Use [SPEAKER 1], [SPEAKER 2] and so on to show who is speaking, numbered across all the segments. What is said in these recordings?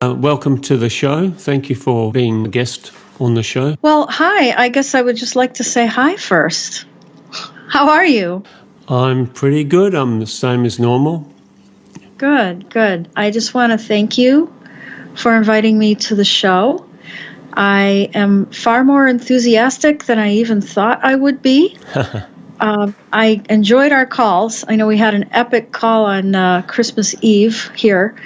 [SPEAKER 1] Welcome to the show. Thank you for being a guest on the show.
[SPEAKER 2] Well, hi. I guess I would just like to say hi first. How are you?
[SPEAKER 1] I'm pretty good. I'm the same as normal.
[SPEAKER 2] Good. I just want to thank you for inviting me to the show. I am far more enthusiastic than I even thought I would be. I enjoyed our calls. I know we had an epic call on Christmas Eve here.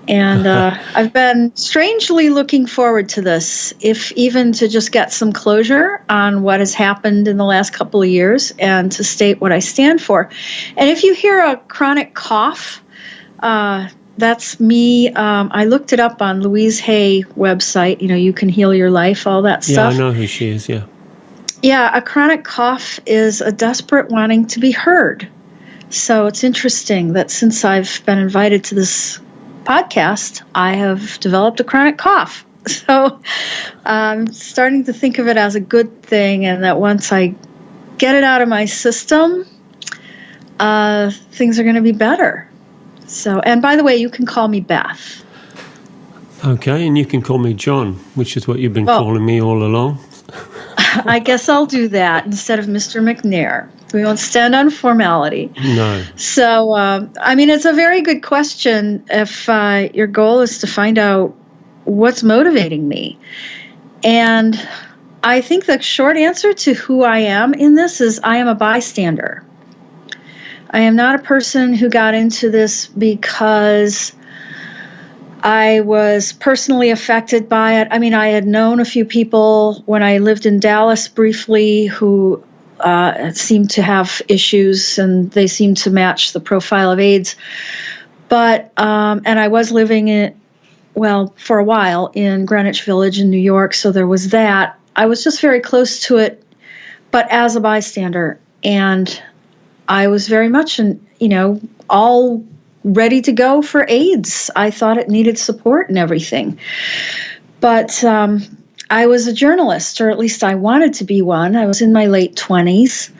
[SPEAKER 2] And I've been strangely looking forward to this, if even to just get some closure on what has happened in the last couple of years and to state what I stand for. And if you hear a chronic cough, that's me. I looked it up on Louise Hay website. You can heal your life, all that stuff.
[SPEAKER 1] Yeah, I know who she is, yeah.
[SPEAKER 2] Yeah, a chronic cough is a desperate wanting to be heard. So it's interesting that since I've been invited to this podcast, I have developed a chronic cough. So I'm starting to think of it as a good thing, and that once I get it out of my system, things are going to be better. So, and by the way, you can call me Beth.
[SPEAKER 1] Okay, and you can call me John, which is what you've been calling me all along.
[SPEAKER 2] I guess I'll do that instead of Mr. McNair. We won't stand on formality.
[SPEAKER 1] No.
[SPEAKER 2] So, it's a very good question if your goal is to find out what's motivating me. And I think the short answer to who I am in this is I am a bystander. I am not a person who got into this because I was personally affected by it. I had known a few people when I lived in Dallas briefly who seemed to have issues, and they seemed to match the profile of AIDS. But, and I was living for a while in Greenwich Village in New York, so there was that. I was just very close to it, but as a bystander. And I was very much, all ready to go for AIDS. I thought it needed support and everything. But I was a journalist, or at least I wanted to be one. I was in my late 20s,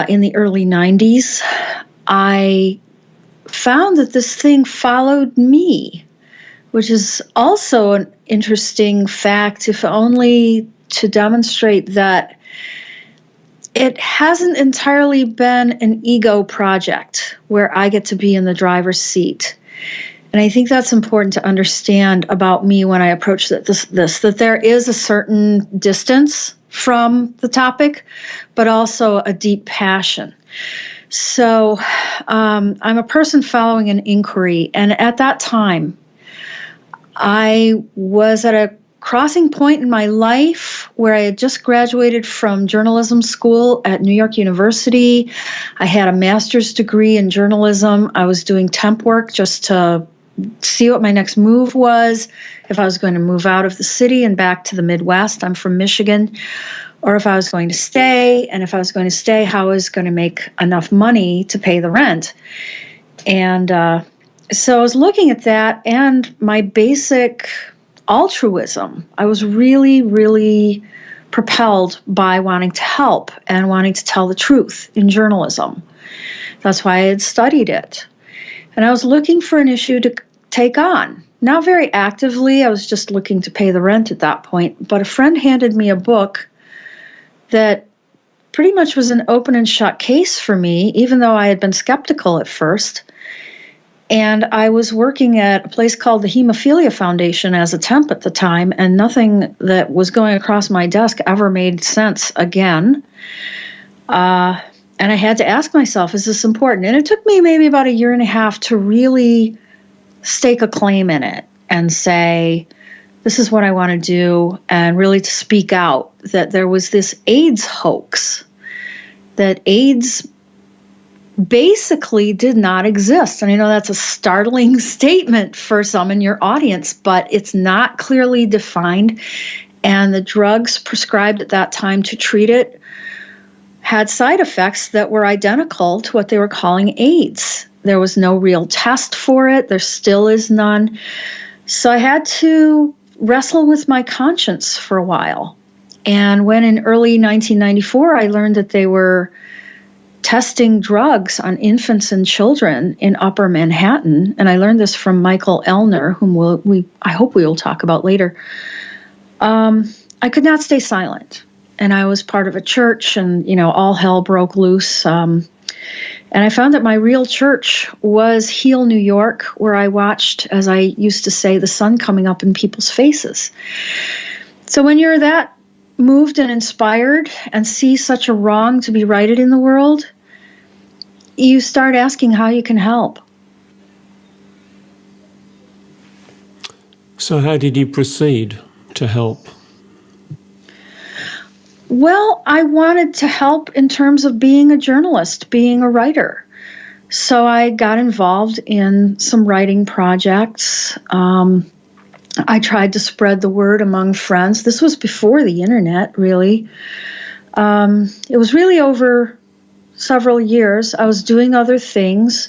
[SPEAKER 2] in the early 90s. I found that this thing followed me, which is also an interesting fact, if only to demonstrate that it hasn't entirely been an ego project where I get to be in the driver's seat. And I think that's important to understand about me when I approach this, that there is a certain distance from the topic, but also a deep passion. So I'm a person following an inquiry. And at that time, I was at a crossing point in my life where I had just graduated from journalism school at New York University. I had a master's degree in journalism. I was doing temp work just to see what my next move was, if I was going to move out of the city and back to the Midwest. I'm from Michigan. Or if I was going to stay, and if I was going to stay, how I was going to make enough money to pay the rent. And so I was looking at that and my basic altruism. I was really, really propelled by wanting to help and wanting to tell the truth in journalism. That's why I had studied it. And I was looking for an issue to take on. Not very actively. I was just looking to pay the rent at that point. But a friend handed me a book that pretty much was an open and shut case for me, even though I had been skeptical at first. And I was working at a place called the Hemophilia Foundation as a temp at the time, and nothing that was going across my desk ever made sense again. And I had to ask myself, is this important? And it took me maybe about a year and a half to really stake a claim in it and say, this is what I want to do, and really to speak out that there was this AIDS hoax, that AIDS basically did not exist. And I know that's a startling statement for some in your audience, but it's not clearly defined. And the drugs prescribed at that time to treat it had side effects that were identical to what they were calling AIDS. There was no real test for it. There still is none. So I had to wrestle with my conscience for a while. And when in early 1994, I learned that they were testing drugs on infants and children in Upper Manhattan. And I learned this from Michael Ellner, whom I hope we will talk about later. I could not stay silent. And I was part of a church, and, all hell broke loose. And I found that my real church was Heel, New York, where I watched, as I used to say, the sun coming up in people's faces. So when you're that moved and inspired and see such a wrong to be righted in the world, you start asking how you can help.
[SPEAKER 1] So how did you proceed to help?
[SPEAKER 2] Well, I wanted to help in terms of being a journalist, being a writer. So I got involved in some writing projects. I tried to spread the word among friends. This was before the internet, really. It was really over several years. I was doing other things,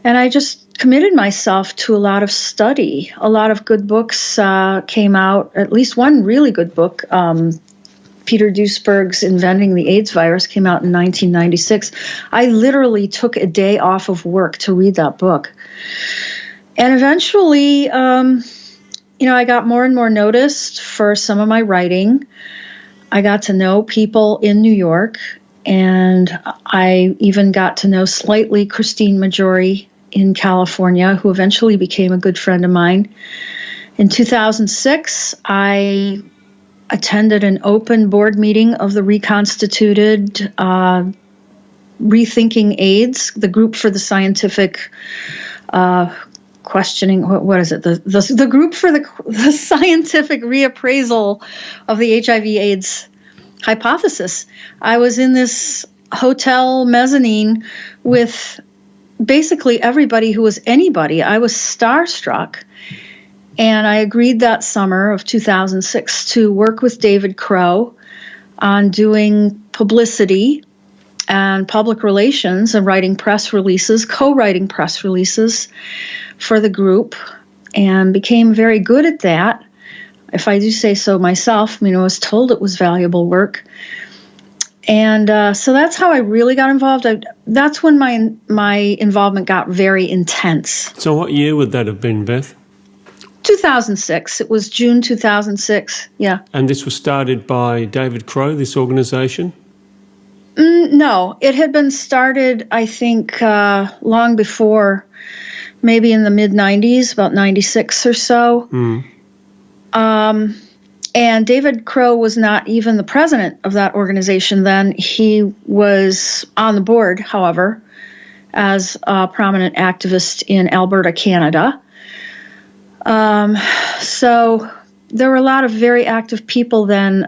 [SPEAKER 2] and I just committed myself to a lot of study. A lot of good books came out, at least one really good book. Peter Duesberg's Inventing the AIDS Virus came out in 1996. I literally took a day off of work to read that book. And eventually, I got more and more noticed for some of my writing. I got to know people in New York, and I even got to know slightly Kristine Maggiore in California, who eventually became a good friend of mine. In 2006, I attended an open board meeting of the reconstituted Rethinking AIDS, the group for the scientific questioning, what is it? The group for the scientific reappraisal of the HIV/AIDS hypothesis. I was in this hotel mezzanine with basically everybody who was anybody. I was starstruck. And I agreed that summer of 2006 to work with David Crow on doing publicity and public relations and writing press releases, co-writing press releases for the group, and became very good at that. If I do say so myself, I was told it was valuable work. And so that's how I really got involved. That's when my involvement got very intense.
[SPEAKER 1] So what year would that have been, Beth?
[SPEAKER 2] 2006. It was June 2006, yeah.
[SPEAKER 1] And this was started by David Crow, this organization?
[SPEAKER 2] No, it had been started, I think, long before, maybe in the mid-90s, about 96 or so. And David Crow was not even the president of that organization then. He was on the board, however, as a prominent activist in Alberta, Canada. So there were a lot of very active people then.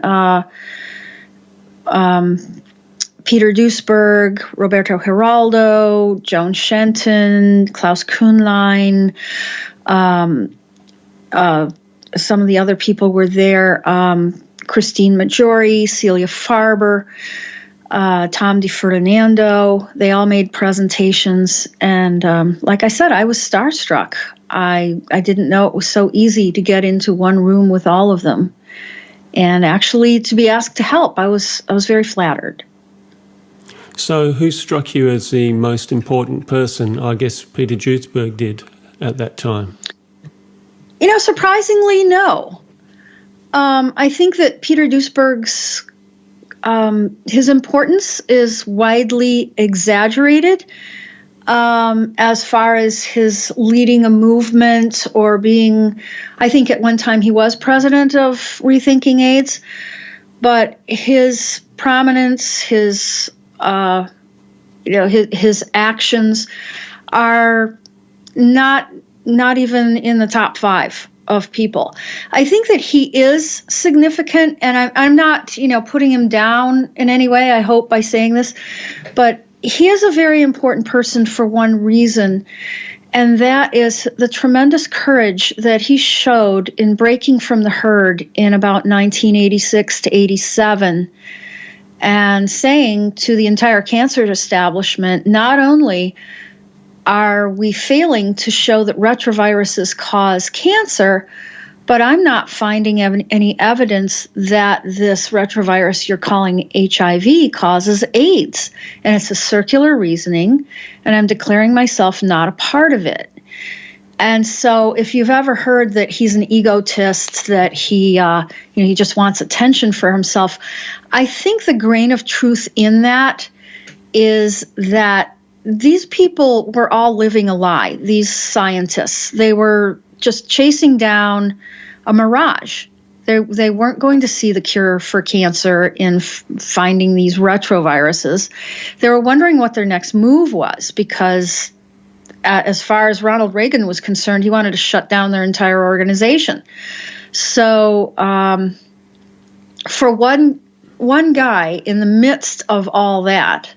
[SPEAKER 2] Peter Duesberg, Roberto Geraldo, Joan Shenton, Klaus Kuhnlein, some of the other people were there, Kristine Maggiore, Celia Farber, Tom DiFerdinando. They all made presentations. And like I said, I was starstruck. I didn't know it was so easy to get into one room with all of them. And actually to be asked to help, I was very flattered.
[SPEAKER 1] So who struck you as the most important person? I guess Peter Duesberg did at that time.
[SPEAKER 2] Surprisingly, no. I think that Peter Duesberg's his importance is widely exaggerated as far as his leading a movement or being, I think at one time he was president of Rethinking AIDS, but his prominence, his actions are not even in the top 5 of people. I think that he is significant, and I'm not, putting him down in any way, I hope, by saying this, but he is a very important person for one reason, and that is the tremendous courage that he showed in breaking from the herd in about 1986 to 87 and saying to the entire cancer establishment, not only are we failing to show that retroviruses cause cancer, But I'm not finding any evidence that this retrovirus you're calling HIV causes AIDS. And it's a circular reasoning, and I'm declaring myself not a part of it. And so if you've ever heard that he's an egotist, that he just wants attention for himself, I think the grain of truth in that is that these people were all living a lie, these scientists. They were just chasing down a mirage. They weren't going to see the cure for cancer in finding these retroviruses. They were wondering what their next move was, because as far as Ronald Reagan was concerned, he wanted to shut down their entire organization. So for one guy in the midst of all that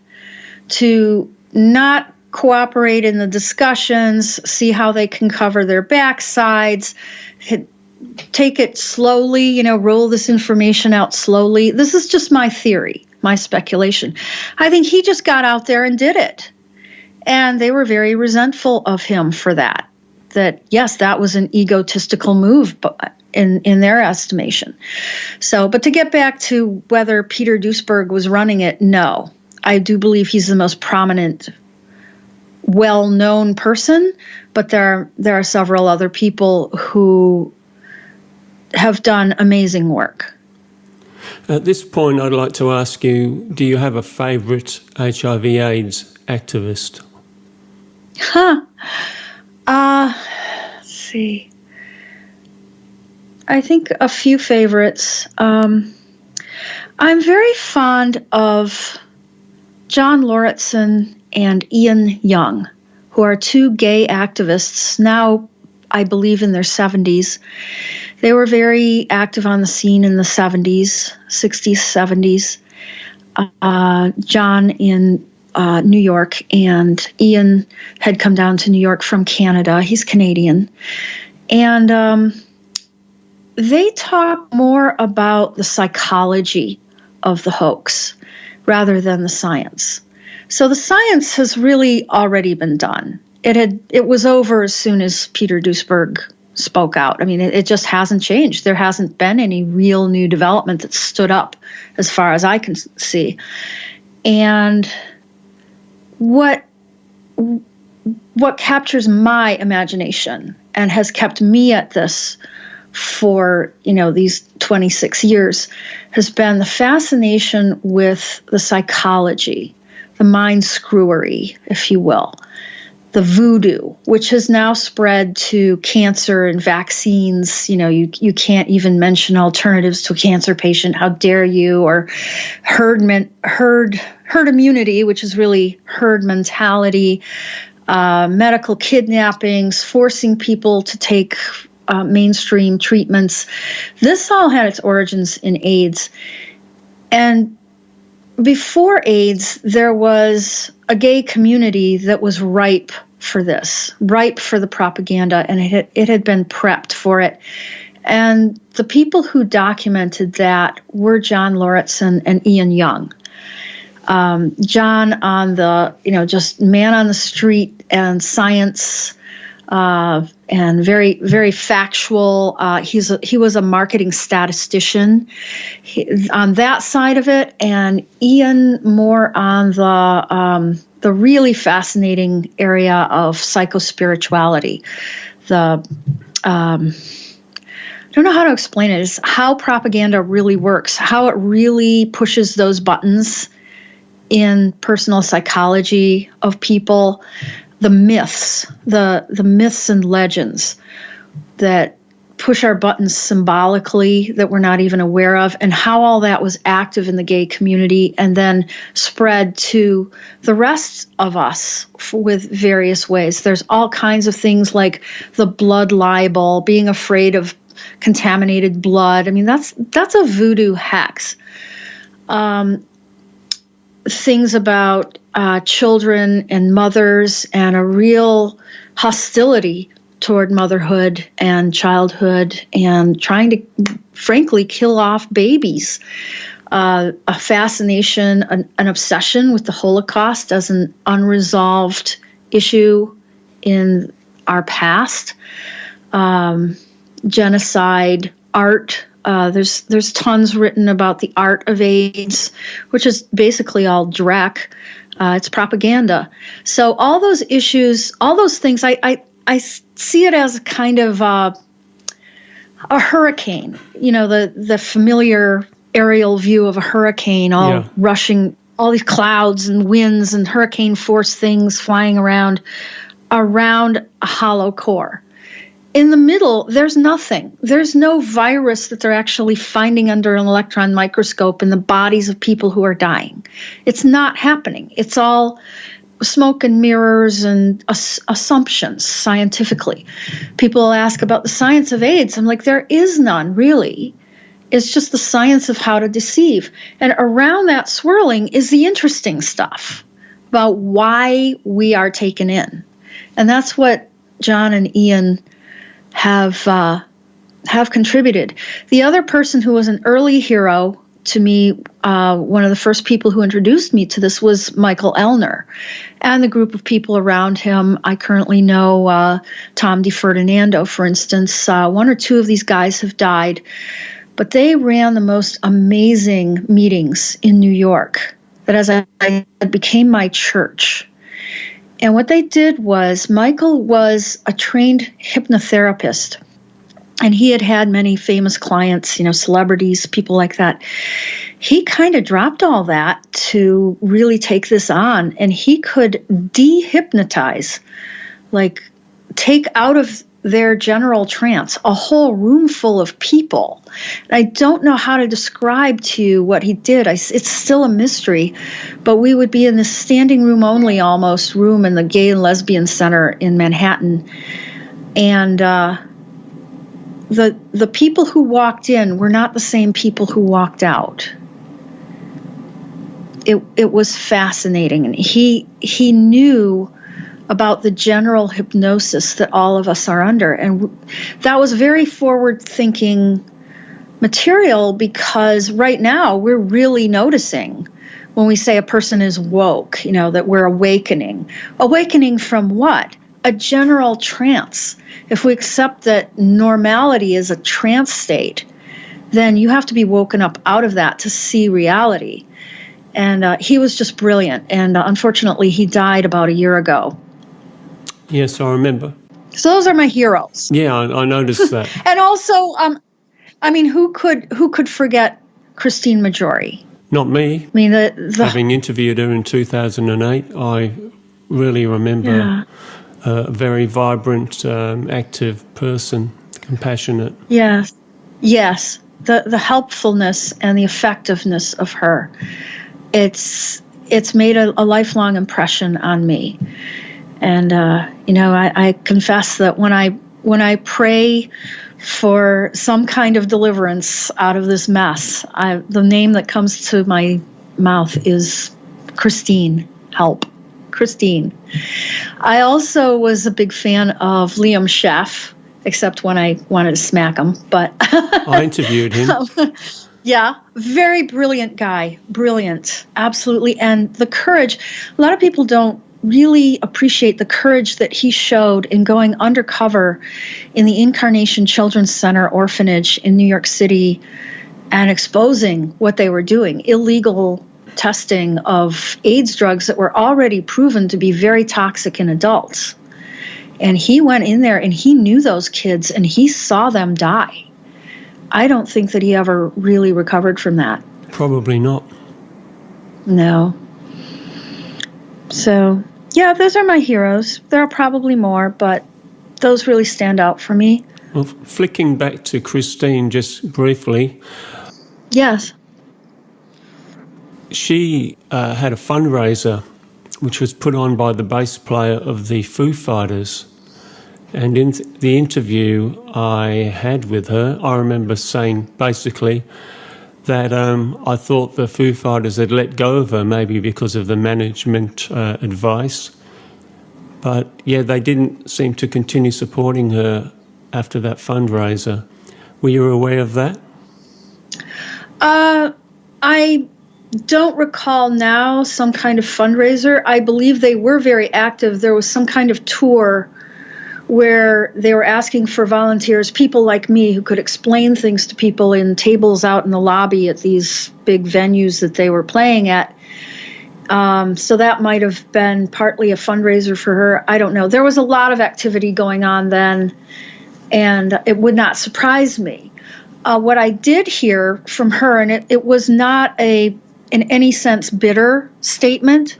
[SPEAKER 2] to not cooperate in the discussions, see how they can cover their backsides, take it slowly, roll this information out slowly. This is just my theory, my speculation. I think he just got out there and did it. And they were very resentful of him for that. That, yes, that was an egotistical move in their estimation. So, but to get back to whether Peter Duesberg was running it, no. I do believe he's the most prominent, well-known person, but there are several other people who have done amazing work.
[SPEAKER 1] At this point, I'd like to ask you, do you have a favourite HIV/AIDS activist?
[SPEAKER 2] Let's see. I think a few favorites. I'm very fond of John Lauritsen and Ian Young, who are two gay activists, now I believe in their 70s. They were very active on the scene in the 70s, 60s, 70s. John in New York, and Ian had come down to New York from Canada. He's Canadian. And they talk more about the psychology of the hoax rather than the science. So the science has really already been done. It was over as soon as Peter Duesberg spoke out. I mean, it just hasn't changed. There hasn't been any real new development that stood up as far as I can see. And what captures my imagination and has kept me at this for, these 26 years has been the fascination with the psychology, the mind screwery, if you will, the voodoo, which has now spread to cancer and vaccines. You can't even mention alternatives to a cancer patient. How dare you? Or herd immunity, which is really herd mentality, medical kidnappings, forcing people to take mainstream treatments. This all had its origins in AIDS. And before AIDS, there was a gay community that was ripe for this, ripe for the propaganda, and it had been prepped for it. And the people who documented that were John Lauritsen and Ian Young. John on the, just man on the street and science, and very, very factual. He was a marketing statistician on that side of it, and Ian more on the really fascinating area of psychospirituality. I don't know how to explain it. It's how propaganda really works, how it really pushes those buttons in personal psychology of people. The myths, the myths and legends that push our buttons symbolically that we're not even aware of, and how all that was active in the gay community and then spread to the rest of us with various ways. There's all kinds of things like the blood libel, being afraid of contaminated blood. I mean, that's a voodoo hex. Things about children and mothers and a real hostility toward motherhood and childhood and trying to, frankly, kill off babies. A fascination, an obsession with the Holocaust as an unresolved issue in our past. genocide, art. There's tons written about the art of AIDS, which is basically all dreck. It's propaganda. So all those issues, all those things, I see it as a kind of a hurricane. You know, the familiar aerial view of a hurricane, all rushing, all these clouds and winds and hurricane force things flying around a hollow core. In the middle, there's nothing. There's no virus that they're actually finding under an electron microscope in the bodies of people who are dying. It's not happening. It's all smoke and mirrors and assumptions scientifically. People ask about the science of AIDS. I'm like, there is none, really. It's just the science of how to deceive. And around that swirling is the interesting stuff about why we are taken in. And that's what John and Ian have contributed. The other person who was an early hero to me, one of the first people who introduced me to this was Michael Ellner and the group of people around him. I currently know Tom DiFerdinando, for instance. One or two of these guys have died, but they ran the most amazing meetings in New York that as I became my church. And what they did was, Michael was a trained hypnotherapist, and he had had many famous clients, you know, celebrities, people like that. He kind of dropped all that to really take this on, and he could dehypnotize, like take out of their general trance a whole room full of people. I don't know how to describe to you what he did. It's still a mystery, but we would be in this standing room only almost room in the Gay and Lesbian Center in Manhattan, and the people who walked in were not the same people who walked out. It was fascinating, and he knew about the general hypnosis that all of us are under. And that was very forward-thinking material, because right now we're really noticing when we say a person is woke, you know, that we're awakening. Awakening from what? A general trance. If we accept that normality is a trance state, then you have to be woken up out of that to see reality. And he was just brilliant. And unfortunately, he died about a year ago.
[SPEAKER 1] Yes, I remember. So
[SPEAKER 2] those are my heroes.
[SPEAKER 1] Yeah, I noticed that.
[SPEAKER 2] And also, I mean, who could forget Kristine Maggiore?
[SPEAKER 1] Not me.
[SPEAKER 2] I mean,
[SPEAKER 1] having interviewed her in 2008, I really remember a very vibrant, active person, compassionate.
[SPEAKER 2] Yes. The helpfulness and the effectiveness of her. It's made a lifelong impression on me. And, you know, I confess that when I pray for some kind of deliverance out of this mess, the name that comes to my mouth is Kristine. Help. Kristine. I also was a big fan of Liam Sheff, except when I wanted to smack him. But
[SPEAKER 1] I interviewed him.
[SPEAKER 2] Yeah, very brilliant guy. Brilliant. Absolutely. And the courage. A lot of people don't really appreciate the courage that he showed in going undercover in the Incarnation Children's Center orphanage in New York City and exposing what they were doing, illegal testing of AIDS drugs that were already proven to be very toxic in adults. And he went in there and he knew those kids and he saw them die. I don't think that he ever really recovered from that.
[SPEAKER 1] Probably not.
[SPEAKER 2] No. So, yeah, those are my heroes. There are probably more, but those really stand out for me.
[SPEAKER 1] Well, flicking back to Kristine just briefly.
[SPEAKER 2] Yes.
[SPEAKER 1] She had a fundraiser which was put on by the bass player of the Foo Fighters. And in the interview I had with her, I remember saying basically that I thought the Foo Fighters had let go of her, maybe because of the management advice. But, yeah, they didn't seem to continue supporting her after that fundraiser. Were you aware of that?
[SPEAKER 2] I don't recall now some kind of fundraiser. I believe they were very active. There was some kind of tour where they were asking for volunteers, people like me who could explain things to people in tables out in the lobby at these big venues that they were playing at. So that might have been partly a fundraiser for her. I don't know. There was a lot of activity going on then, and it would not surprise me. What I did hear from her, and it was not in any sense bitter statement,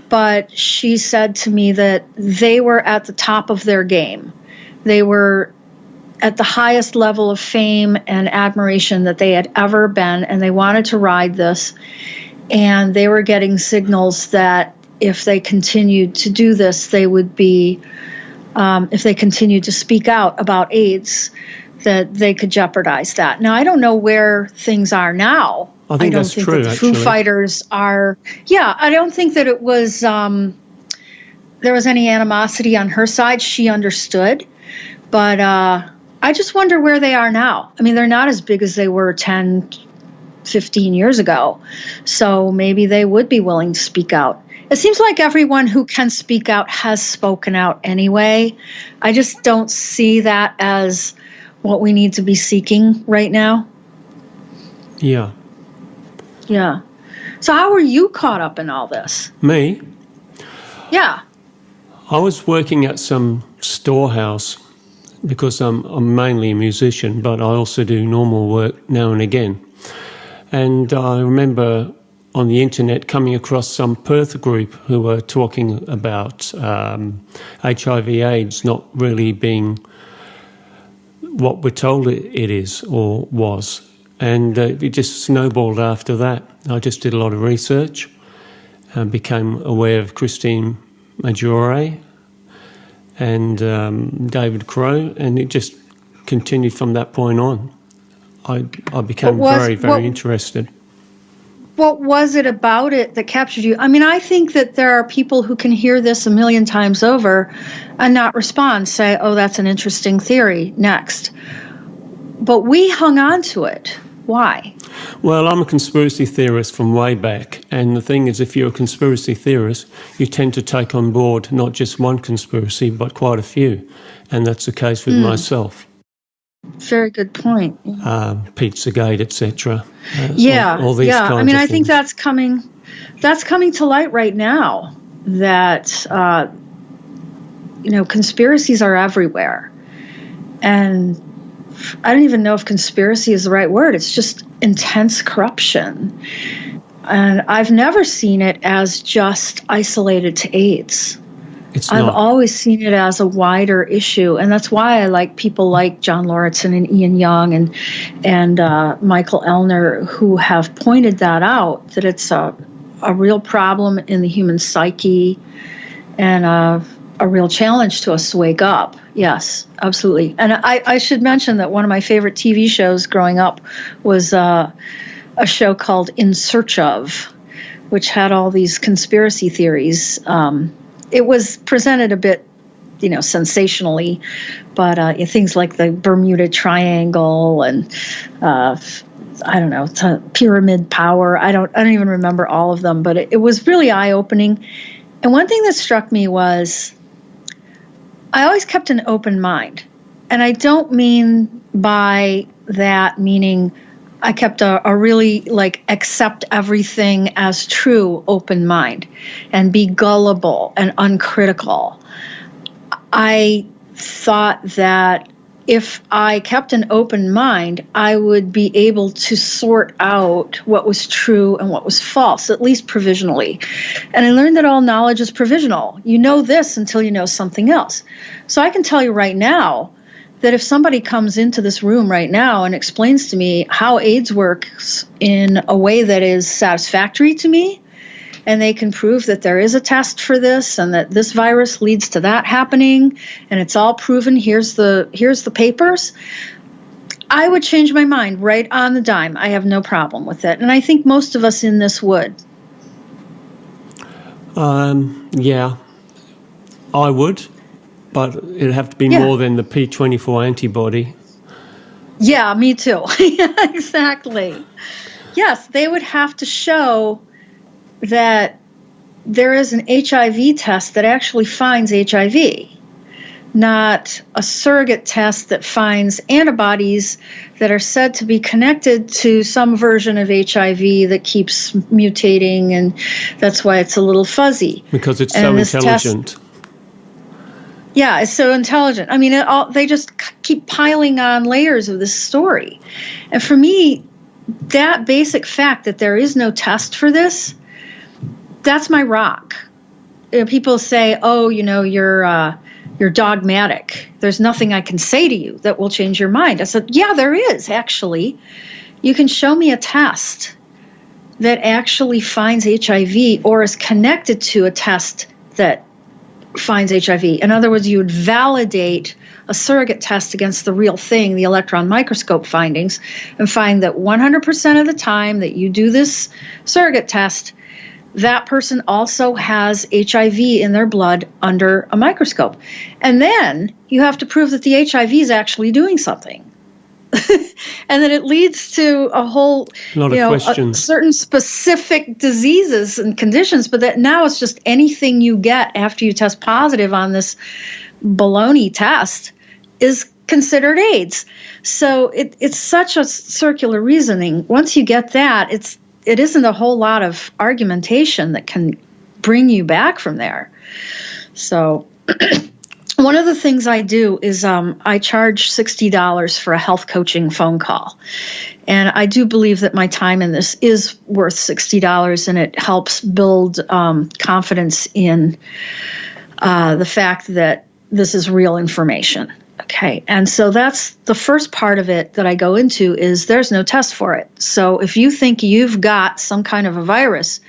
[SPEAKER 2] but she said to me that they were at the top of their game. They were at the highest level of fame and admiration that they had ever been, and they wanted to ride this. And they were getting signals that if they continued to do this, they would be, if they continued to speak out about AIDS, that they could jeopardize that. Now, I don't know where things are now.
[SPEAKER 1] I think that's true,
[SPEAKER 2] that the Foo Fighters are, I don't think that it was, there was any animosity on her side. She understood. But I just wonder where they are now. I mean, they're not as big as they were 10, 15 years ago. So maybe they would be willing to speak out. It seems like everyone who can speak out has spoken out anyway. I just don't see that as what we need to be seeking right now.
[SPEAKER 1] Yeah.
[SPEAKER 2] Yeah. So how were you caught up in all this?
[SPEAKER 1] Me?
[SPEAKER 2] Yeah.
[SPEAKER 1] I was working at some storehouse because I'm mainly a musician, but I also do normal work now and again. And I remember on the internet coming across some Perth group who were talking about HIV/AIDS not really being what we're told it is or was. And it just snowballed after that. I just did a lot of research and became aware of Kristine Maggiore and David Crow, and it just continued from that point on. I became very interested.
[SPEAKER 2] What was it about it that captured you? I mean, I think that there are people who can hear this a million times over and not respond, say, oh, that's an interesting theory, next. But we hung on to it. Why?
[SPEAKER 1] Well, I'm a conspiracy theorist from way back. And the thing is, if you're a conspiracy theorist, you tend to take on board not just one conspiracy, but quite a few. And that's the case with myself.
[SPEAKER 2] Very good point.
[SPEAKER 1] Pizzagate, etc.
[SPEAKER 2] All
[SPEAKER 1] these kinds
[SPEAKER 2] I mean,
[SPEAKER 1] of
[SPEAKER 2] I think
[SPEAKER 1] things.
[SPEAKER 2] that's coming to light right now. That conspiracies are everywhere, and I don't even know if conspiracy is the right word. It's just intense corruption, and I've never seen it as just isolated to AIDS. I've always seen it as a wider issue, and that's why I like people like John Lauritsen and Ian Young and Michael Ellner, who have pointed that out, that it's a real problem in the human psyche and a real challenge to us to wake up. Yes, absolutely. And I should mention that one of my favorite TV shows growing up was a show called In Search Of, which had all these conspiracy theories. It was presented a bit, sensationally, but things like the Bermuda Triangle and I don't know, pyramid power. I don't even remember all of them, but it was really eye-opening. And one thing that struck me was I always kept an open mind, and I don't mean by that meaning I kept a really accept everything as true open mind and be gullible and uncritical. I thought that if I kept an open mind, I would be able to sort out what was true and what was false, at least provisionally. And I learned that all knowledge is provisional. You know this until you know something else. So I can tell you right now that if somebody comes into this room right now and explains to me how AIDS works in a way that is satisfactory to me, and they can prove that there is a test for this and that this virus leads to that happening, and it's all proven, here's the papers, I would change my mind right on the dime. I have no problem with it. And I think most of us in this would.
[SPEAKER 1] Yeah, I would. But it'd have to be more than the P24 antibody.
[SPEAKER 2] Yeah, me too. Exactly. Yes, they would have to show that there is an HIV test that actually finds HIV. not a surrogate test that finds antibodies that are said to be connected to some version of HIV that keeps mutating, and that's why it's a little fuzzy.
[SPEAKER 1] Because it's so intelligent.
[SPEAKER 2] Yeah, it's so intelligent. I mean, they just keep piling on layers of this story. And for me, that basic fact that there is no test for this, that's my rock. People say, oh, you're dogmatic. There's nothing I can say to you that will change your mind. I said, yeah, there is, actually. You can show me a test that actually finds HIV or is connected to a test that finds HIV. In other words, you would validate a surrogate test against the real thing, the electron microscope findings, and find that 100% of the time that you do this surrogate test, that person also has HIV in their blood under a microscope. And then you have to prove that the HIV is actually doing something. And then it leads to a whole, certain specific diseases and conditions, but that now it's just anything you get after you test positive on this baloney test is considered AIDS. So it's such a circular reasoning. Once you get that, it isn't a whole lot of argumentation that can bring you back from there. So one of the things I do is I charge $60 for a health coaching phone call. And I do believe that my time in this is worth $60, and it helps build confidence in the fact that this is real information. Okay, and so that's the first part of it that I go into is there's no test for it. So if you think you've got some kind of a virus,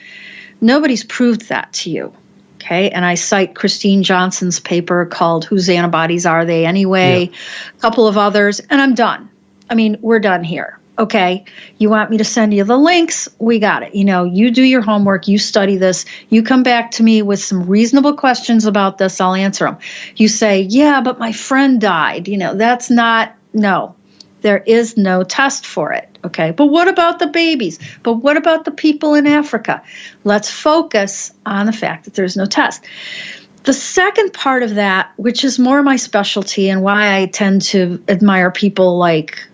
[SPEAKER 2] nobody's proved that to you. Okay, and I cite Christine Johnson's paper called Whose Antibodies Are They Anyway? Yeah. A couple of others, and I'm done. I mean, we're done here. Okay, you want me to send you the links? We got it. You do your homework, you study this, you come back to me with some reasonable questions about this, I'll answer them. You say, yeah, but my friend died. That's not, no, there is no test for it. Okay, but what about the babies? But what about the people in Africa? Let's focus on the fact that there's no test. The second part of that, which is more my specialty and why I tend to admire people like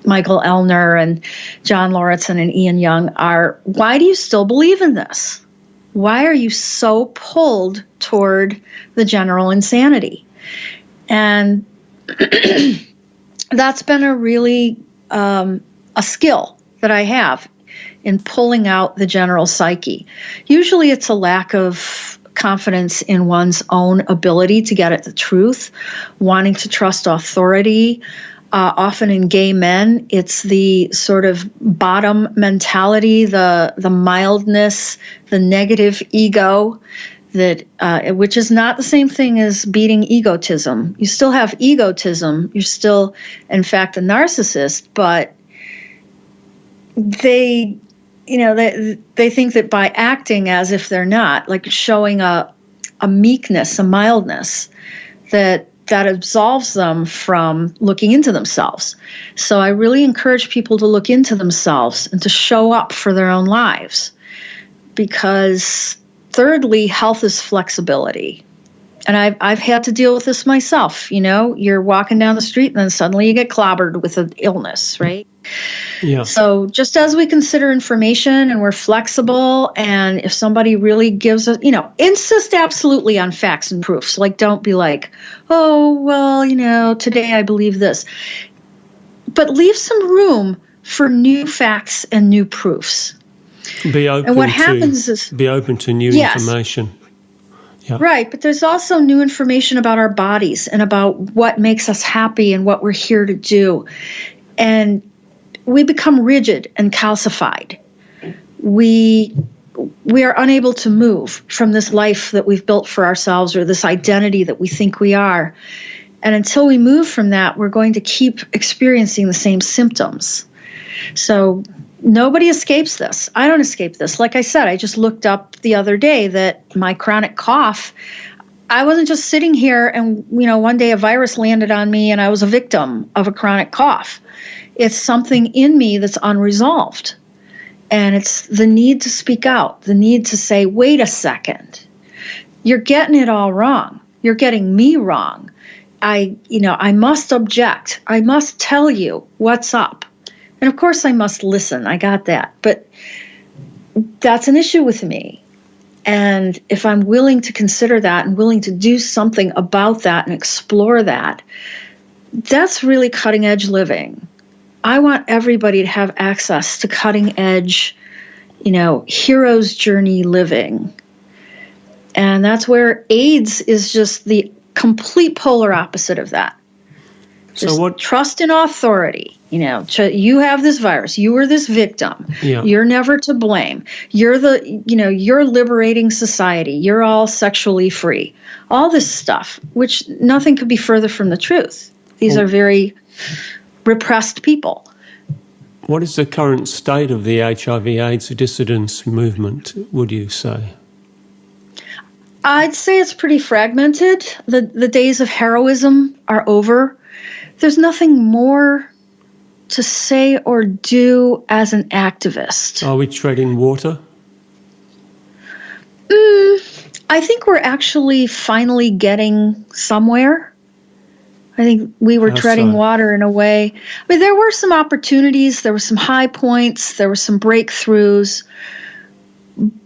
[SPEAKER 2] Michael Ellner and John Lauritsen and Ian Young, are why do you still believe in this? Why are you so pulled toward the general insanity? And that's been a really a skill that I have in pulling out the general psyche. Usually it's a lack of confidence in one's own ability to get at the truth, wanting to trust authority. Often in gay men, it's the sort of bottom mentality, the mildness, the negative ego, that which is not the same thing as beating egotism. You still have egotism. You're still, in fact, a narcissist, but they think that by acting as if they're not, like showing a meekness, a mildness, that absolves them from looking into themselves. So I really encourage people to look into themselves and to show up for their own lives. Because thirdly, health is flexibility. And I've had to deal with this myself. You're walking down the street and then suddenly you get clobbered with an illness, right? Yeah. So just as we consider information and we're flexible, and if somebody really gives us, insist absolutely on facts and proofs. Like, don't be like, oh, well, today I believe this. But leave some room for new facts and new proofs.
[SPEAKER 1] Be open.
[SPEAKER 2] And what happens is
[SPEAKER 1] be open to new information. Yeah.
[SPEAKER 2] Right, but there's also new information about our bodies and about what makes us happy and what we're here to do. And we become rigid and calcified. We are unable to move from this life that we've built for ourselves, or this identity that we think we are. And until we move from that, we're going to keep experiencing the same symptoms. So nobody escapes this. I don't escape this. Like I said, I just looked up the other day that my chronic cough, I wasn't just sitting here and, one day a virus landed on me and I was a victim of a chronic cough. It's something in me that's unresolved. And it's the need to speak out, the need to say, wait a second, you're getting it all wrong. You're getting me wrong. I must object. I must tell you what's up. And of course I must listen. I got that. But that's an issue with me. And if I'm willing to consider that and willing to do something about that and explore that, that's really cutting edge living. I want everybody to have access to cutting edge, hero's journey living. And that's where AIDS is just the complete polar opposite of that. Just trust in authority. You have this virus. You are this victim.
[SPEAKER 1] Yeah.
[SPEAKER 2] You're never to blame. You're you're liberating society. You're all sexually free. All this stuff, which nothing could be further from the truth. These are very repressed people.
[SPEAKER 1] What is the current state of the HIV/AIDS dissidence movement, would you say?
[SPEAKER 2] I'd say it's pretty fragmented. The days of heroism are over. There's nothing more to say or do as an activist.
[SPEAKER 1] Are we treading water?
[SPEAKER 2] I think we're actually finally getting somewhere. I think we were treading water in a way. I mean, there were some opportunities, there were some high points, there were some breakthroughs.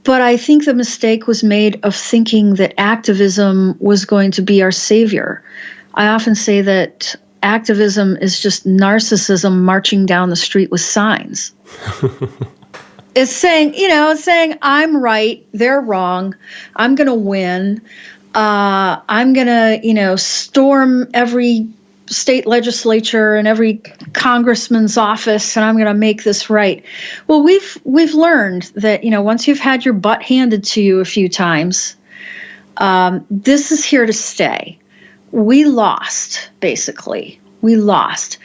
[SPEAKER 2] But I think the mistake was made of thinking that activism was going to be our savior. I often say that activism is just narcissism marching down the street with signs. It's saying, I'm right, they're wrong, I'm going to win, I'm going to, storm every state legislature and every congressman's office, and I'm going to make this right. Well, we've learned that, once you've had your butt handed to you a few times, this is here to stay. We lost, basically. We lost.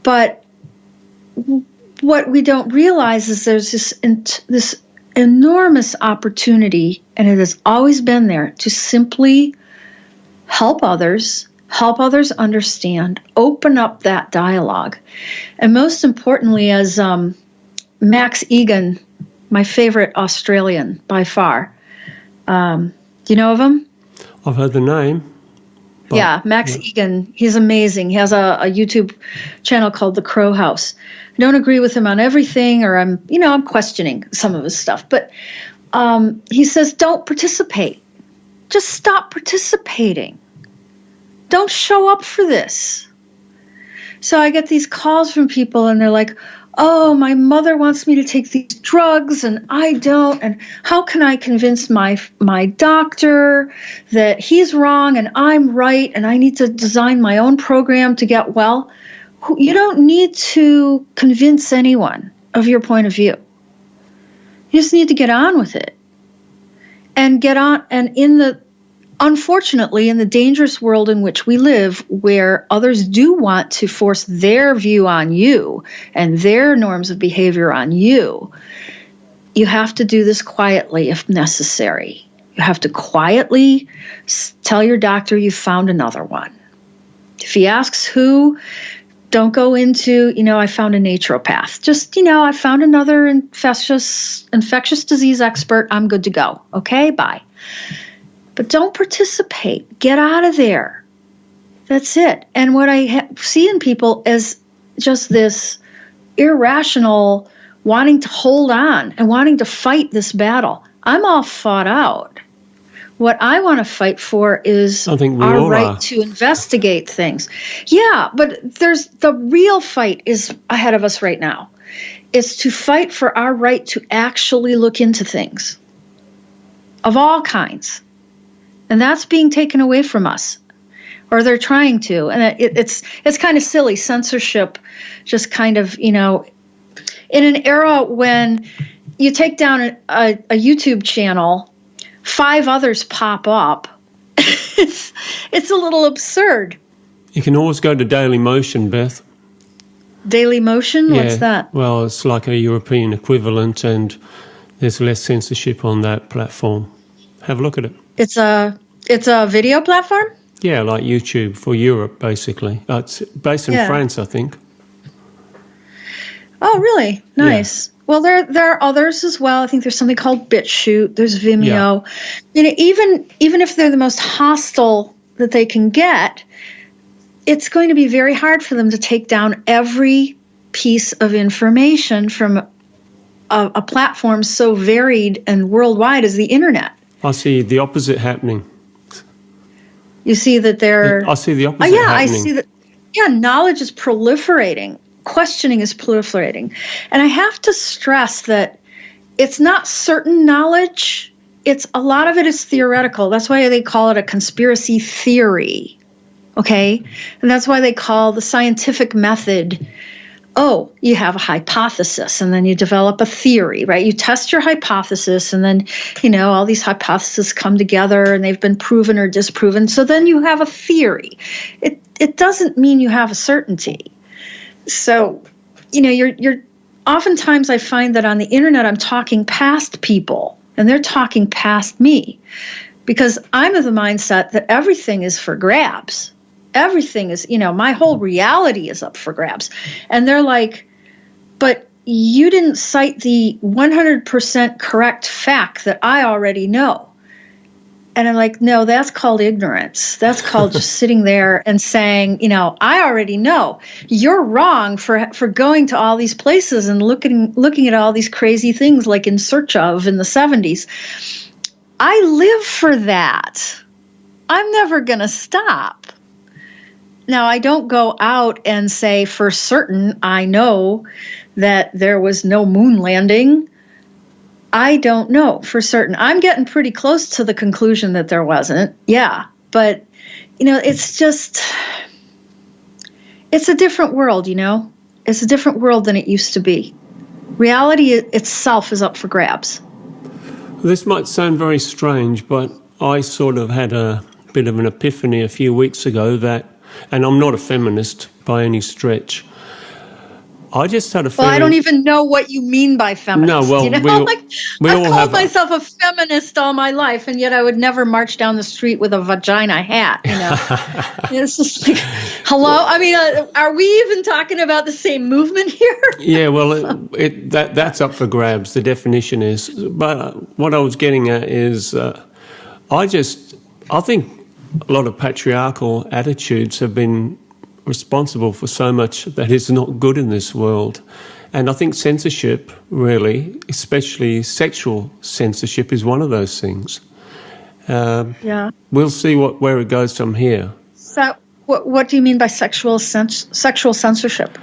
[SPEAKER 2] But what we don't realize is there's this enormous opportunity, and it has always been there, to simply help others understand, open up that dialogue. And most importantly, as Max Egan, my favorite Australian by far, do you know of him?
[SPEAKER 1] I've heard the name.
[SPEAKER 2] Yeah, Max Egan. He's amazing. He has a YouTube channel called The Crow House. I don't agree with him on everything, or I'm questioning some of his stuff. But he says, don't participate. Just stop participating. Don't show up for this. So I get these calls from people, and they're like, oh, my mother wants me to take these drugs and I don't, and how can I convince my doctor that he's wrong and I'm right and I need to design my own program to get well? You don't need to convince anyone of your point of view. You just need to get on with it. And get on, and unfortunately, in the dangerous world in which we live, where others do want to force their view on you and their norms of behavior on you, you have to do this quietly if necessary. You have to quietly tell your doctor you found another one. If he asks who, don't go into, I found a naturopath. Just, I found another infectious disease expert. I'm good to go. Okay, bye. But don't participate. Get out of there. That's it. And what I see in people is just this irrational wanting to hold on and wanting to fight this battle. I'm all fought out. What I want to fight for is our right to investigate things. Yeah, but the real fight is ahead of us right now. It's to fight for our right to actually look into things of all kinds. And that's being taken away from us, or they're trying to. And it's kind of silly. Censorship just kind of, in an era when you take down a YouTube channel, 5 others pop up. It's a little absurd.
[SPEAKER 1] You can always go to Daily Motion, Beth.
[SPEAKER 2] Daily Motion?
[SPEAKER 1] Yeah.
[SPEAKER 2] What's that?
[SPEAKER 1] Well, it's like a European equivalent, and there's less censorship on that platform. Have a look at it.
[SPEAKER 2] It's a video platform?
[SPEAKER 1] Yeah, like YouTube for Europe, basically. It's based in France, I think.
[SPEAKER 2] Oh, really? Nice. Yeah. Well, there are others as well. I think there's something called BitChute. There's Vimeo. Yeah. Even if they're the most hostile that they can get, it's going to be very hard for them to take down every piece of information from a platform so varied and worldwide as the internet.
[SPEAKER 1] I see the opposite happening.
[SPEAKER 2] You see that
[SPEAKER 1] I see the opposite happening.
[SPEAKER 2] I see that. Yeah, knowledge is proliferating. Questioning is proliferating. And I have to stress that it's not certain knowledge. It's a lot of it is theoretical. That's why they call it a conspiracy theory. Okay? And that's why they call the scientific method, you have a hypothesis and then you develop a theory, right? You test your hypothesis and then, all these hypotheses come together and they've been proven or disproven. So then you have a theory. It doesn't mean you have a certainty. So, you're oftentimes I find that on the internet I'm talking past people and they're talking past me because I'm of the mindset that everything is for grabs. Everything is, my whole reality is up for grabs. And they're like, but you didn't cite the 100% correct fact that I already know. And I'm like, no, that's called ignorance. That's called just sitting there and saying, I already know. You're wrong for going to all these places and looking at all these crazy things like In Search Of in the 70s. I live for that. I'm never going to stop. Now, I don't go out and say for certain I know that there was no moon landing. I don't know for certain. I'm getting pretty close to the conclusion that there wasn't. Yeah. But, it's a different world, It's a different world than it used to be. Reality itself is up for grabs.
[SPEAKER 1] This might sound very strange, but I sort of had a bit of an epiphany a few weeks ago that, and I'm not a feminist by any stretch, I just had a feeling...
[SPEAKER 2] Well, I don't even know what you mean by feminist.
[SPEAKER 1] No, well,
[SPEAKER 2] I've called myself a feminist all my life, and yet I would never march down the street with a vagina hat, It's just like, hello? Are we even talking about the same movement here?
[SPEAKER 1] Yeah, well, that's up for grabs, the definition is. But what I was getting at is I think a lot of patriarchal attitudes have been responsible for so much that is not good in this world. And I think censorship, really, especially sexual censorship, is one of those things. We'll see where it goes from here.
[SPEAKER 2] So what do you mean by sexual censorship?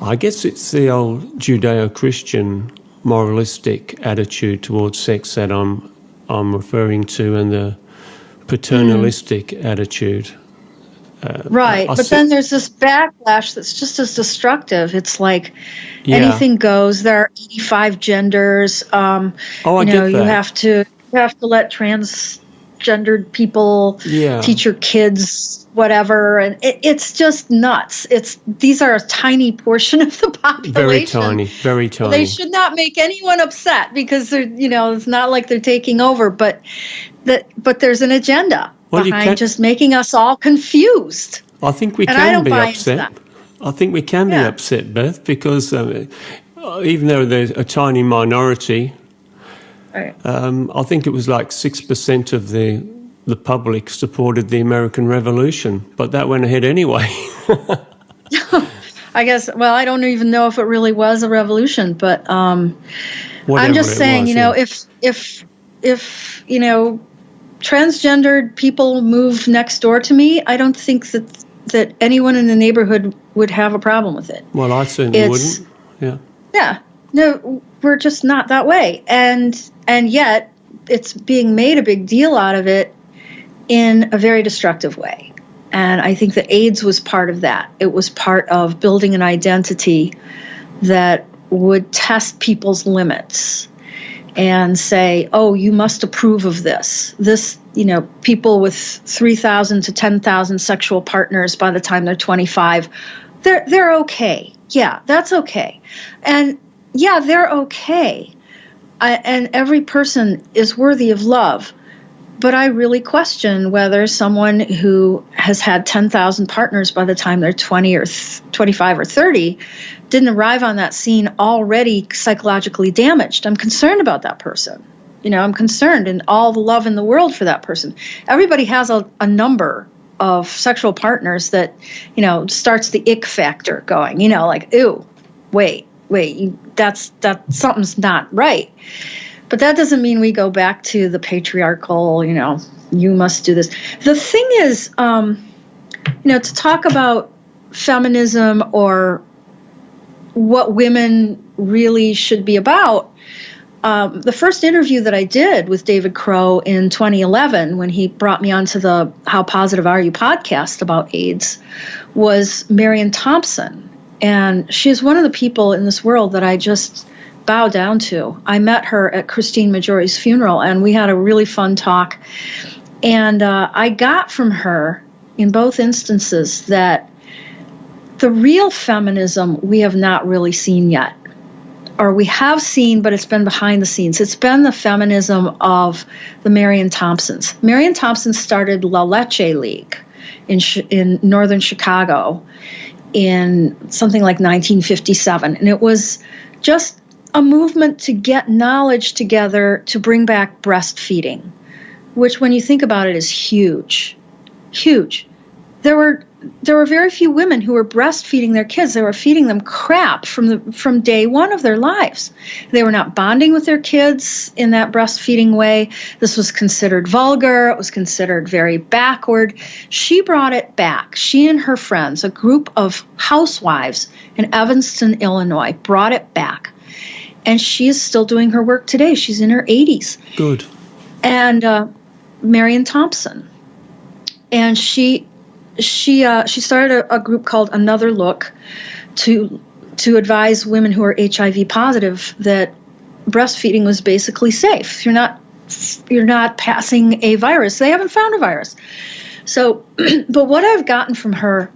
[SPEAKER 1] I guess it's the old Judeo-Christian moralistic attitude towards sex that I'm referring to, and the paternalistic attitude.
[SPEAKER 2] Right, but then there's this backlash that's just as destructive. It's like anything goes. There are 85 genders.
[SPEAKER 1] I get that.
[SPEAKER 2] You have to let transgendered people teach your kids whatever, and it's just nuts. These are a tiny portion of the population.
[SPEAKER 1] Very tiny, very tiny.
[SPEAKER 2] They should not make anyone upset because they're it's not like they're taking over, but there's an agenda behind just making us all confused.
[SPEAKER 1] I think we can be upset. I think we can be upset, Beth, because even though there's a tiny minority, right. I think it was like 6% of the public supported the American Revolution, but that went ahead anyway.
[SPEAKER 2] I guess, well, I don't even know if it really was a revolution, but I'm just saying, if transgendered people move next door to me, I don't think that anyone in the neighborhood would have a problem with it.
[SPEAKER 1] Well, I certainly wouldn't. Yeah.
[SPEAKER 2] Yeah. No, we're just not that way. And yet it's being made a big deal out of it in a very destructive way. And I think that AIDS was part of that. It was part of building an identity that would test people's limits and say, oh, you must approve of this. This, people with 3,000 to 10,000 sexual partners by the time they're 25, they're okay. Yeah, that's okay. And yeah, they're okay. And every person is worthy of love. But I really question whether someone who has had 10,000 partners by the time they're 20 or 25 or 30 didn't arrive on that scene already psychologically damaged. I'm concerned about that person. I'm concerned and all the love in the world for that person. Everybody has a number of sexual partners that, starts the ick factor going, like, ew, wait, that's something's not right. But that doesn't mean we go back to the patriarchal, you must do this. The thing is, to talk about feminism or what women really should be about, the first interview that I did with David Crow in 2011, when he brought me onto the How Positive Are You podcast about AIDS, was Marian Thompson. And she's one of the people in this world that I just bow down to. I met her at Kristine Maggiore's funeral, and we had a really fun talk. And I got from her, in both instances, that the real feminism we have not really seen yet. Or we have seen, but it's been behind the scenes. It's been the feminism of the Marian Thompsons. Marian Thompson started La Leche League in northern Chicago in something like 1957. And it was just a movement to get knowledge together to bring back breastfeeding, which, when you think about it, is huge. Huge. There were very few women who were breastfeeding their kids. They were feeding them crap from day one of their lives. They were not bonding with their kids in that breastfeeding way. This was considered vulgar. It was considered very backward. She brought it back. She and her friends, a group of housewives in Evanston, Illinois, brought it back. And she is still doing her work today. She's in her 80s.
[SPEAKER 1] Good.
[SPEAKER 2] And Marian Thompson. And she started a group called Another Look to advise women who are HIV positive that breastfeeding was basically safe. You're not passing a virus. They haven't found a virus. So, but what I've gotten from her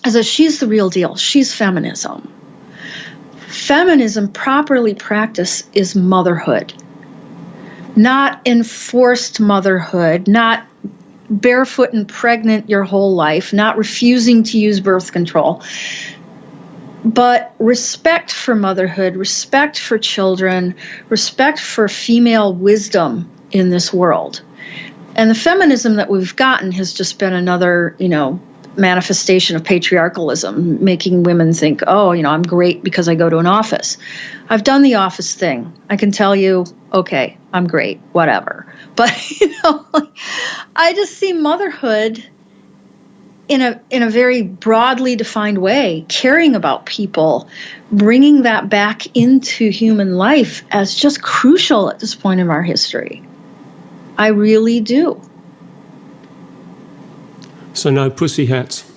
[SPEAKER 2] is that she's the real deal. She's feminism. Feminism properly practiced is motherhood, not enforced motherhood, not barefoot and pregnant your whole life, not refusing to use birth control, but respect for motherhood, respect for children, respect for female wisdom in this world. And the feminism that we've gotten has just been another, manifestation of patriarchalism, making women think, oh, I'm great because I go to an office. I've done the office thing. I can tell you, okay, I'm great, whatever. But, I just see motherhood in a very broadly defined way, caring about people, bringing that back into human life as just crucial at this point in our history. I really do.
[SPEAKER 1] So no pussy hats.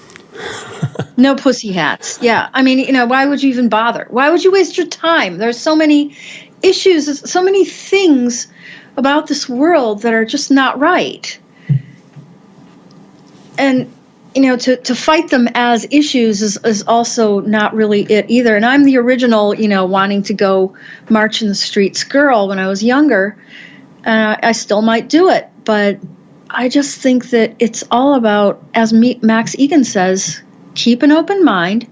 [SPEAKER 2] No pussy hats. Yeah. I mean, why would you even bother? Why would you waste your time? There's so many issues, so many things about this world that are just not right. And, to fight them as issues is also not really it either. And I'm the original, wanting to go march in the streets girl when I was younger. I still might do it, but I just think that it's all about, as Max Egan says, keep an open mind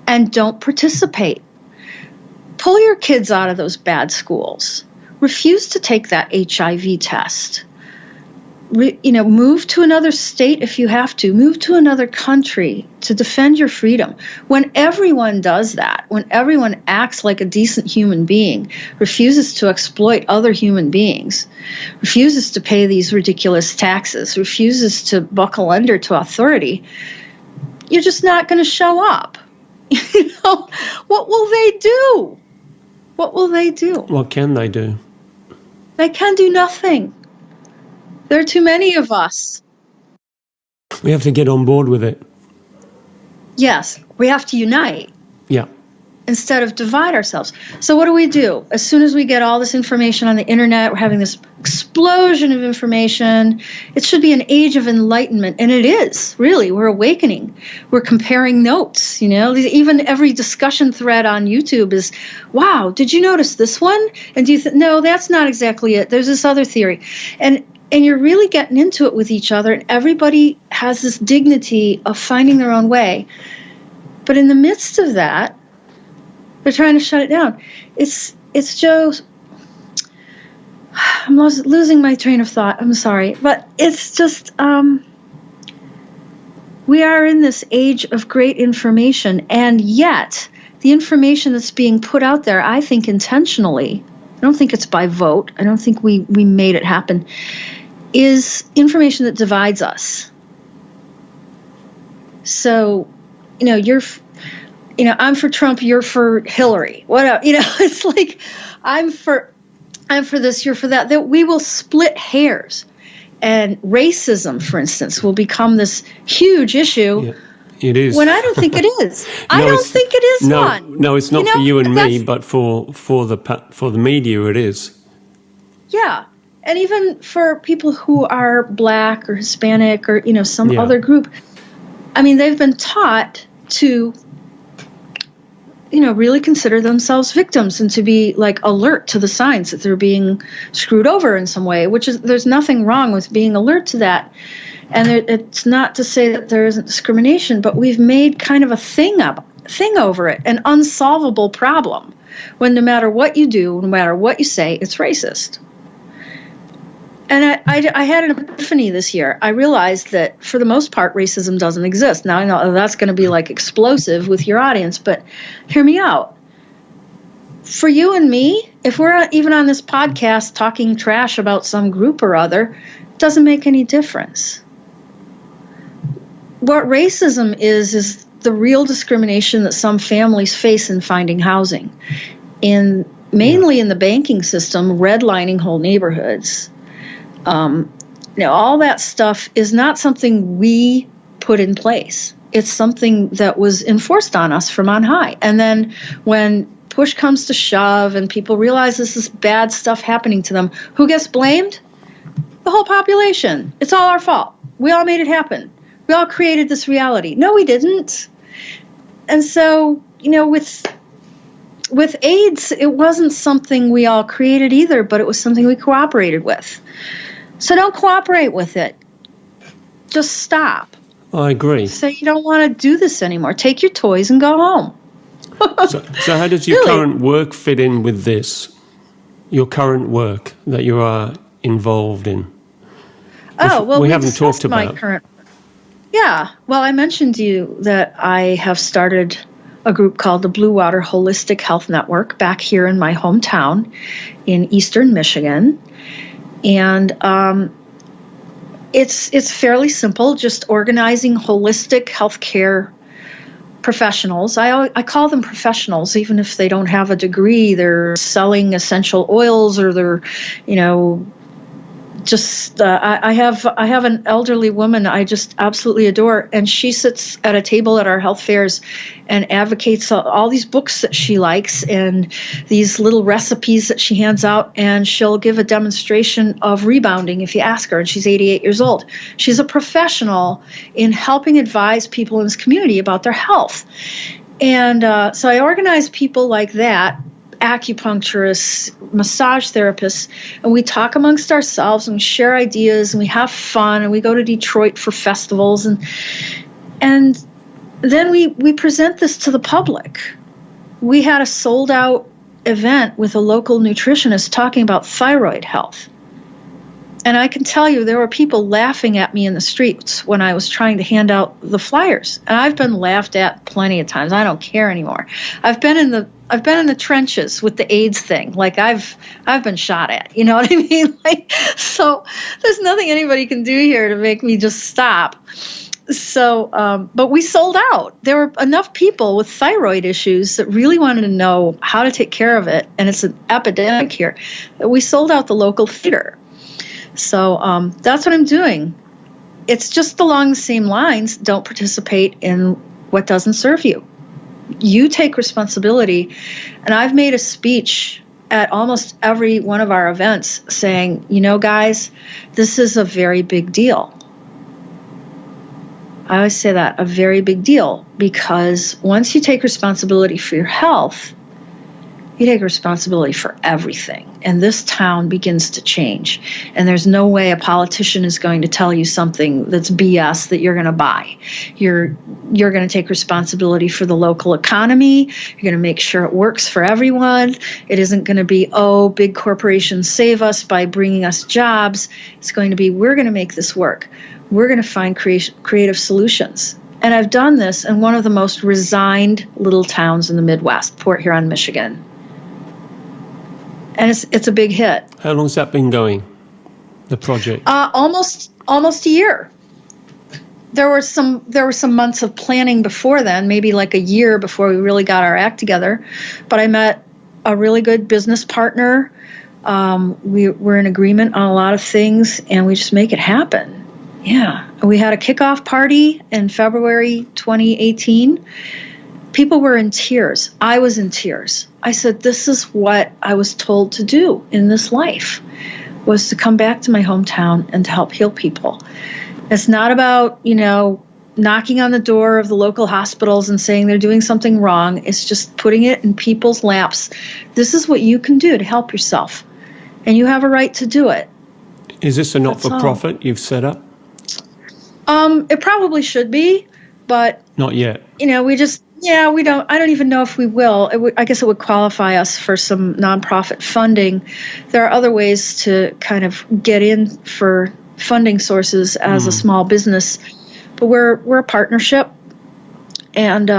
[SPEAKER 2] and don't participate. Pull your kids out of those bad schools. Refuse to take that HIV test. Move to another state if you have to. Move to another country to defend your freedom. When everyone does that, when everyone acts like a decent human being, refuses to exploit other human beings, refuses to pay these ridiculous taxes, refuses to buckle under to authority, you're just not going to show up. What will they do? What will they do?
[SPEAKER 1] What can they do?
[SPEAKER 2] They can do nothing. There are too many of us.
[SPEAKER 1] We have to get on board with it.
[SPEAKER 2] Yes, we have to unite.
[SPEAKER 1] Yeah.
[SPEAKER 2] Instead of divide ourselves. So what do? As soon as we get all this information on the internet, we're having this explosion of information. It should be an age of enlightenment. And it is, really. We're awakening. We're comparing notes, Even every discussion thread on YouTube is, wow, did you notice this one? And do you think, no, that's not exactly it. There's this other theory. And you're really getting into it with each other. And everybody has this dignity of finding their own way. But in the midst of that, they're trying to shut it down. It's just, I'm losing my train of thought. I'm sorry. But it's just, we are in this age of great information, and yet the information that's being put out there, I think intentionally, I don't think it's by vote, I don't think we made it happen, is information that divides us. So, I'm for Trump, you're for Hillary. Whatever. It's like I'm for this, you're for that. That we will split hairs. And racism, for instance, will become this huge issue.
[SPEAKER 1] Yeah, it is.
[SPEAKER 2] When I don't think it is. I don't think it is one.
[SPEAKER 1] No, it's not for you and me, but for the media, it is.
[SPEAKER 2] Yeah, and even for people who are Black or Hispanic or some other group. I mean, they've been taught to really consider themselves victims and to be like alert to the signs that they're being screwed over in some way, there's nothing wrong with being alert to that. And it's not to say that there isn't discrimination, but we've made kind of a thing over it, an unsolvable problem, when no matter what you do, no matter what you say, it's racist. And I had an epiphany this year. I realized that for the most part, racism doesn't exist. Now, I know that's going to be like explosive with your audience, but hear me out. For you and me, if we're even on this podcast talking trash about some group or other, it doesn't make any difference. What racism is the real discrimination that some families face in finding housing. Mainly in the banking system, redlining whole neighborhoods. All that stuff is not something we put in place. It's something that was enforced on us from on high. And then when push comes to shove and people realize this is bad stuff happening to them, who gets blamed? The whole population. It's all our fault. We all made it happen. We all created this reality. No, we didn't. And so, with AIDS, it wasn't something we all created either, but it was something we cooperated with. So don't cooperate with it. Just stop.
[SPEAKER 1] I agree.
[SPEAKER 2] Say you don't want to do this anymore. Take your toys and go home.
[SPEAKER 1] So how does your current work fit in with this? Your current work that you are involved in? We haven't talked about.
[SPEAKER 2] Yeah. Well, I mentioned to you that I have started a group called the Blue Water Holistic Health Network back here in my hometown in eastern Michigan. And it's fairly simple, just organizing holistic healthcare professionals. I call them professionals, even if they don't have a degree. They're selling essential oils, or they're, just I have an elderly woman I just absolutely adore, and she sits at a table at our health fairs and advocates all these books that she likes and these little recipes that she hands out, and she'll give a demonstration of rebounding if you ask her, and she's 88 years old. She's a professional in helping advise people in this community about their health. And so I organize people like that, acupuncturists, massage therapists, and we talk amongst ourselves and we share ideas and we have fun, and we go to Detroit for festivals, and then we present this to the public. We had a sold out event with a local nutritionist talking about thyroid health. And I can tell you there were people laughing at me in the streets when I was trying to hand out the flyers. And I've been laughed at plenty of times. I don't care anymore. I've been in the trenches with the AIDS thing. Like I've been shot at. You know what I mean? So there's nothing anybody can do here to make me just stop. So, but we sold out. There were enough people with thyroid issues that really wanted to know how to take care of it, and it's an epidemic here. We sold out the local theater. So that's what I'm doing. It's just along the same lines. Don't participate in what doesn't serve you. You take responsibility. And I've made a speech at almost every one of our events saying, guys, this is a very big deal. I always say that, a very big deal, because once you take responsibility for your health, You take responsibility for everything. And this town begins to change. And there's no way a politician is going to tell you something that's BS that you're going to buy. You're going to take responsibility for the local economy. You're going to make sure it works for everyone. It isn't going to be, oh, big corporations save us by bringing us jobs. It's going to be, we're going to make this work. We're going to find creative solutions. And I've done this in one of the most resigned little towns in the Midwest, Port Huron, Michigan. And it's a big hit.
[SPEAKER 1] How long's that been going, the project?
[SPEAKER 2] Almost a year. There were some months of planning before then, maybe like a year before we really got our act together. But I met a really good business partner. We were in agreement on a lot of things, and we just make it happen. Yeah. And we had a kickoff party in February 2018. People were in tears. I was in tears. I said, this is what I was told to do in this life, was to come back to my hometown and to help heal people. It's not about, knocking on the door of the local hospitals and saying they're doing something wrong. It's just putting it in people's laps. This is what you can do to help yourself, and you have a right to do it.
[SPEAKER 1] Is this a not-for-profit you've set up?
[SPEAKER 2] It probably should be, but
[SPEAKER 1] not yet.
[SPEAKER 2] we don't. I don't even know if we will. I guess it would qualify us for some nonprofit funding. There are other ways to kind of get in for funding sources as a small business, but we're a partnership, and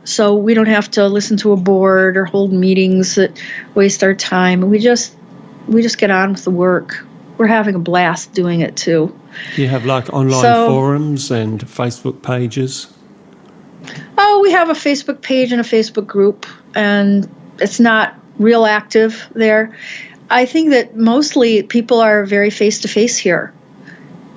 [SPEAKER 2] so we don't have to listen to a board or hold meetings that waste our time. We just get on with the work. We're having a blast doing it too.
[SPEAKER 1] You have like online forums and Facebook pages?
[SPEAKER 2] Oh, we have a Facebook page and a Facebook group, and it's not real active there. I think that mostly people are very face-to-face here,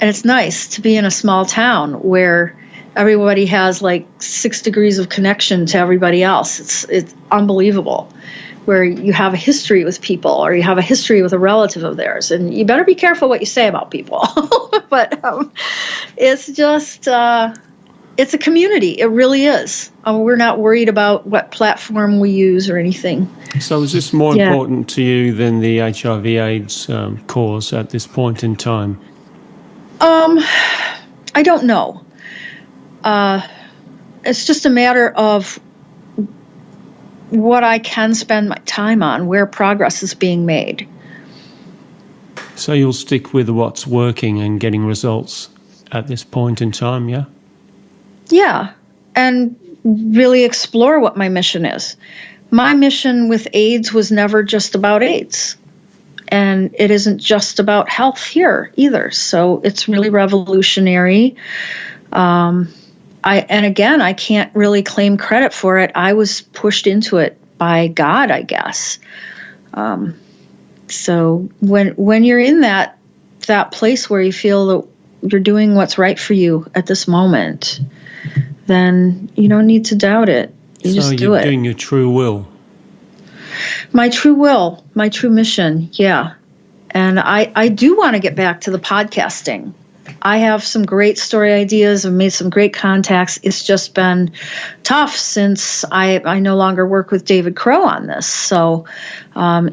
[SPEAKER 2] and it's nice to be in a small town where everybody has like 6 degrees of connection to everybody else. It's unbelievable, where you have a history with people or you have a history with a relative of theirs, and you better be careful what you say about people. But it's just... it's a community. It really is. We're not worried about what platform we use or anything.
[SPEAKER 1] So is this more important to you than the HIV/AIDS cause at this point in time?
[SPEAKER 2] I don't know. It's just a matter of what I can spend my time on, where progress is being made.
[SPEAKER 1] So you'll stick with what's working and getting results at this point in time, yeah?
[SPEAKER 2] Yeah, and really explore what my mission is. My mission with AIDS was never just about AIDS, and it isn't just about health here either. So it's really revolutionary. I can't really claim credit for it. I was pushed into it by God, I guess. So when you're in that place where you feel that you're doing what's right for you at this moment, then you don't need to doubt it. You just do it. So you're
[SPEAKER 1] doing your true will.
[SPEAKER 2] My true will, my true mission, yeah. And I do want to get back to the podcasting. I have some great story ideas. I've made some great contacts. It's just been tough since I no longer work with David Crow on this. So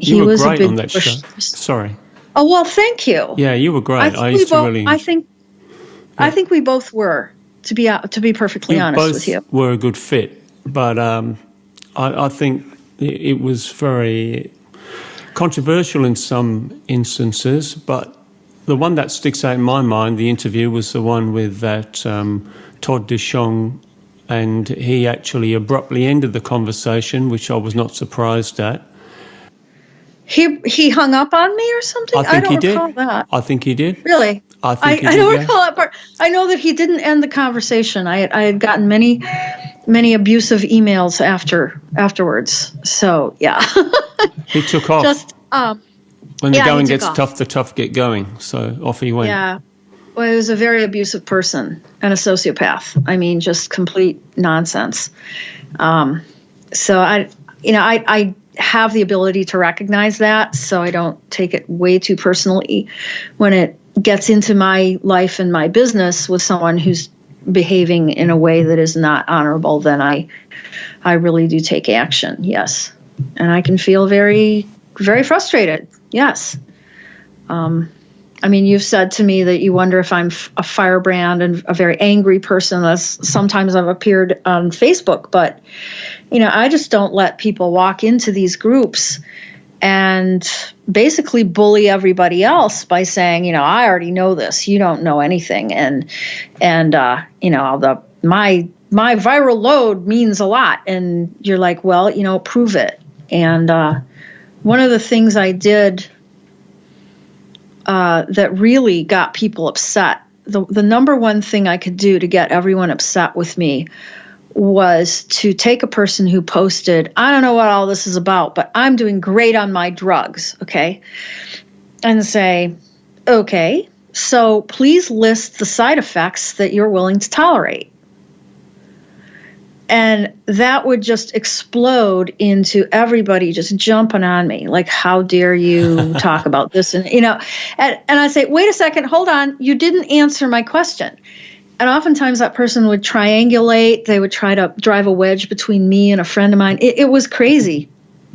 [SPEAKER 2] he was a big
[SPEAKER 1] on that show. Sorry.
[SPEAKER 2] Oh, well, thank you.
[SPEAKER 1] Yeah, you were great.
[SPEAKER 2] I think we both were, to be perfectly honest with you.
[SPEAKER 1] Both were a good fit, but I think it was very controversial in some instances, but the one that sticks out in my mind, the interview, was the one with that Todd DeShong, and he actually abruptly ended the conversation, which I was not surprised at.
[SPEAKER 2] He hung up on me or something?
[SPEAKER 1] I don't
[SPEAKER 2] recall that.
[SPEAKER 1] I think he did.
[SPEAKER 2] Really?
[SPEAKER 1] I
[SPEAKER 2] don't recall that part. I know that he didn't end the conversation. I had gotten many abusive emails afterwards. So, yeah.
[SPEAKER 1] He took off.
[SPEAKER 2] Just
[SPEAKER 1] when the going gets tough, the tough get going. So off he went.
[SPEAKER 2] Yeah. Well, he was a very abusive person and a sociopath. I mean, just complete nonsense. So I have the ability to recognize that, so I don't take it way too personally when it gets into my life and my business with someone who's behaving in a way that is not honorable. Then I really do take action. Yes. And I can feel very, very frustrated. Yes. I mean, you've said to me that you wonder if I'm a firebrand and a very angry person. That's sometimes I've appeared on Facebook, but, I just don't let people walk into these groups and basically bully everybody else by saying, I already know this. You don't know anything. And my viral load means a lot. And you're like, well, prove it. And one of the things I did that really got people upset, the number one thing I could do to get everyone upset with me was to take a person who posted, I don't know what all this is about, but I'm doing great on my drugs, okay? And say, okay, so please list the side effects that you're willing to tolerate. And that would just explode into everybody just jumping on me, like, how dare you talk about this? And, and I say, wait a second, hold on, you didn't answer my question. And oftentimes that person would triangulate. They would try to drive a wedge between me and a friend of mine. It was crazy.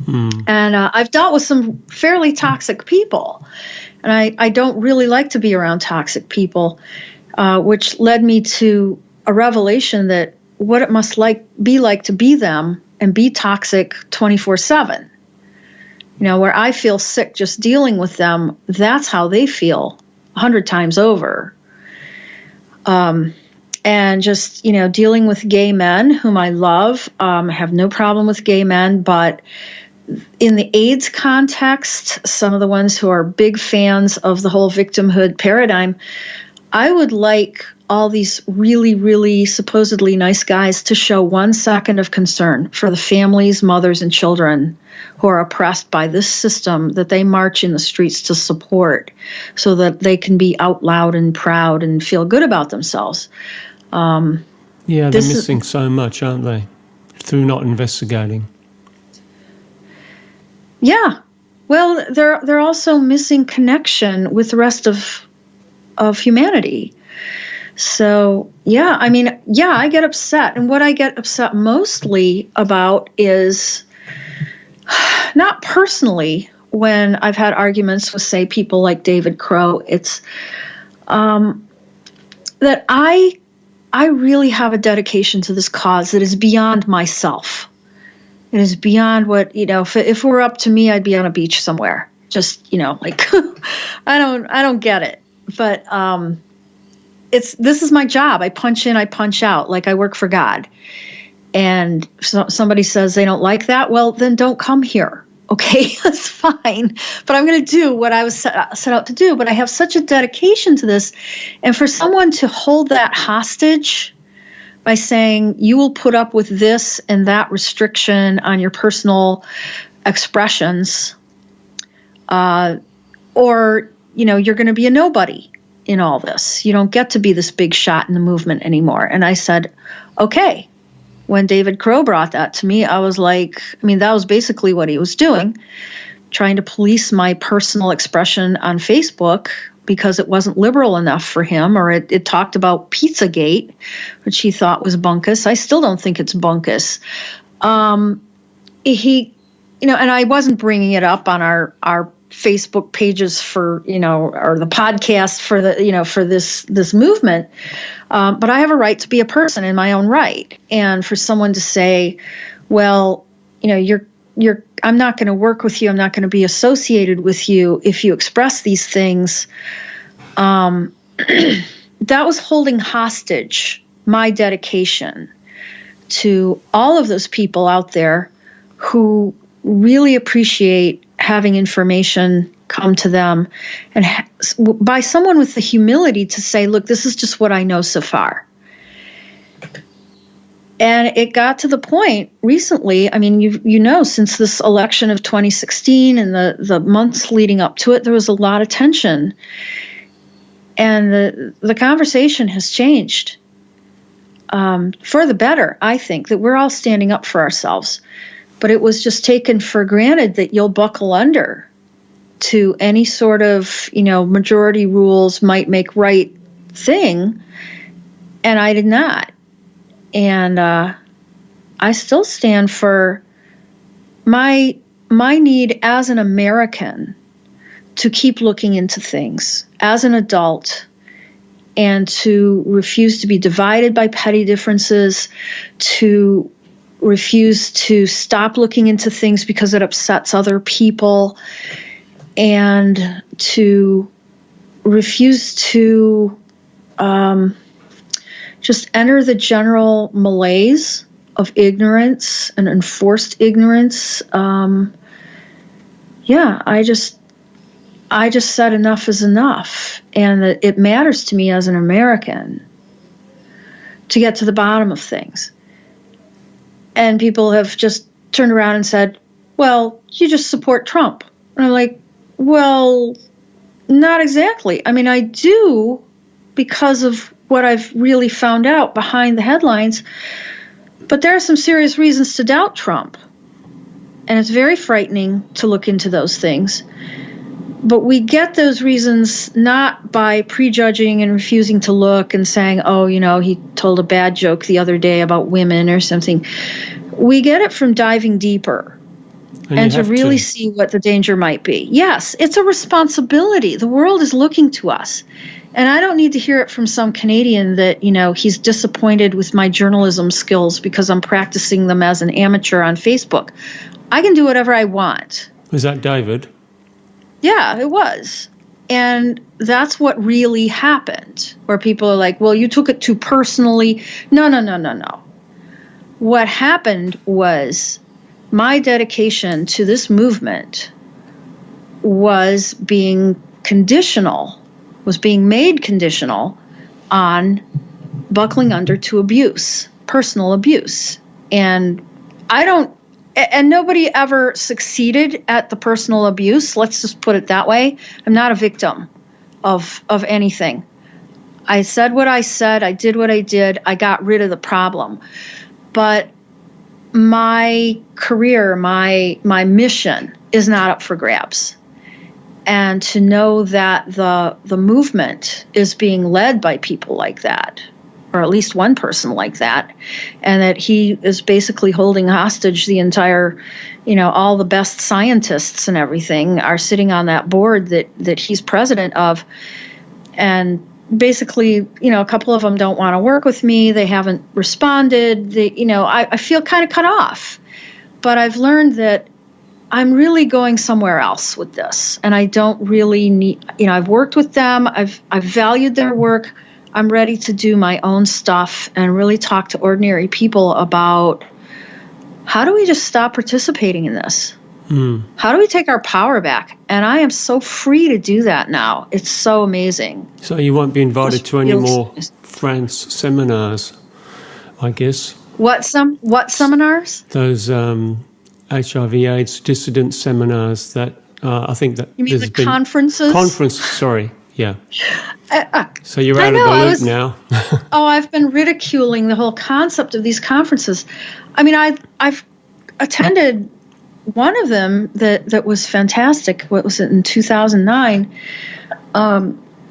[SPEAKER 2] And I've dealt with some fairly toxic people. And I don't really like to be around toxic people, which led me to a revelation that what it must be like to be them and be toxic 24/7. Where I feel sick just dealing with them, that's how they feel 100 times over. And just, dealing with gay men whom I love, have no problem with gay men, but in the AIDS context, some of the ones who are big fans of the whole victimhood paradigm, I would like all these really, really supposedly nice guys to show 1 second of concern for the families, mothers, and children who are oppressed by this system that they march in the streets to support so that they can be out loud and proud and feel good about themselves.
[SPEAKER 1] They're missing so much, aren't they, through not investigating?
[SPEAKER 2] Yeah. Well, they're also missing connection with the rest of humanity. So, I get upset. And what I get upset mostly about is not personally when I've had arguments with, say, people like David Crow. It's that I really have a dedication to this cause that is beyond myself. It is beyond what, if it were up to me, I'd be on a beach somewhere. Just, like, I don't get it. But this is my job. I punch in, I punch out, like I work for God. And somebody says they don't like that, well, then don't come here. Okay, that's fine. But I'm going to do what I was set out to do. But I have such a dedication to this. And for someone to hold that hostage by saying you will put up with this and that restriction on your personal expressions, or, you're going to be a nobody in all this. You don't get to be this big shot in the movement anymore. And I said, okay. When David Crow brought that to me, I was like, that was basically what he was doing, trying to police my personal expression on Facebook because it wasn't liberal enough for him, or it talked about Pizzagate, which he thought was bunkus. I still don't think it's bunkus. And I wasn't bringing it up on our Facebook pages for, or the podcast for the, for this movement. But I have a right to be a person in my own right. And for someone to say, well, I'm not going to work with you. I'm not going to be associated with you if you express these things. That was holding hostage my dedication to all of those people out there who really appreciate having information come to them, and by someone with the humility to say, look, this is just what I know so far. And it got to the point recently, since this election of 2016 and the months leading up to it, there was a lot of tension. And the conversation has changed for the better, I think, that we're all standing up for ourselves. But it was just taken for granted that you'll buckle under to any sort of, majority rules might make right thing. And I did not. And I still stand for my need as an American to keep looking into things as an adult and to refuse to be divided by petty differences, to refuse to stop looking into things because it upsets other people, and to refuse to just enter the general malaise of ignorance and enforced ignorance. I just said enough is enough, and that it matters to me as an American to get to the bottom of things. And people have just turned around and said, well, you just support Trump. And I'm like, well, not exactly. I mean, I do, because of what I've really found out behind the headlines, but there are some serious reasons to doubt Trump. And it's very frightening to look into those things. But we get those reasons not by prejudging and refusing to look and saying, oh, he told a bad joke the other day about women or something. We get it from diving deeper and to really see what the danger might be. Yes, it's a responsibility. The world is looking to us. And I don't need to hear it from some Canadian that, he's disappointed with my journalism skills because I'm practicing them as an amateur on Facebook. I can do whatever I want.
[SPEAKER 1] Was that David?
[SPEAKER 2] Yeah, it was. And that's what really happened, where people are like, well, you took it too personally. No. What happened was my dedication to this movement was being made conditional on buckling under to abuse, personal abuse. And nobody ever succeeded at the personal abuse. Let's just put it that way. I'm not a victim of anything. I said what I said. I did what I did. I got rid of the problem. But my career, my mission is not up for grabs. And to know that the movement is being led by people like that, or at least one person like that, and that he is basically holding hostage the entire, all the best scientists and everything are sitting on that board that he's president of. And basically, a couple of them don't want to work with me. They haven't responded. I feel kind of cut off. But I've learned that I'm really going somewhere else with this. And I don't really need, I've worked with them. I've valued their work. I'm ready to do my own stuff and really talk to ordinary people about how do we just stop participating in this? How do we take our power back? And I am so free to do that now. It's so amazing.
[SPEAKER 1] So you won't be invited to any more France seminars, I guess.
[SPEAKER 2] What seminars?
[SPEAKER 1] Those HIV/AIDS dissident seminars that I think that
[SPEAKER 2] you mean the conferences?
[SPEAKER 1] Sorry, yeah. So you're out of the loop now.
[SPEAKER 2] I've been ridiculing the whole concept of these conferences. I mean, I've attended one of them that was fantastic. What was it, in 2009?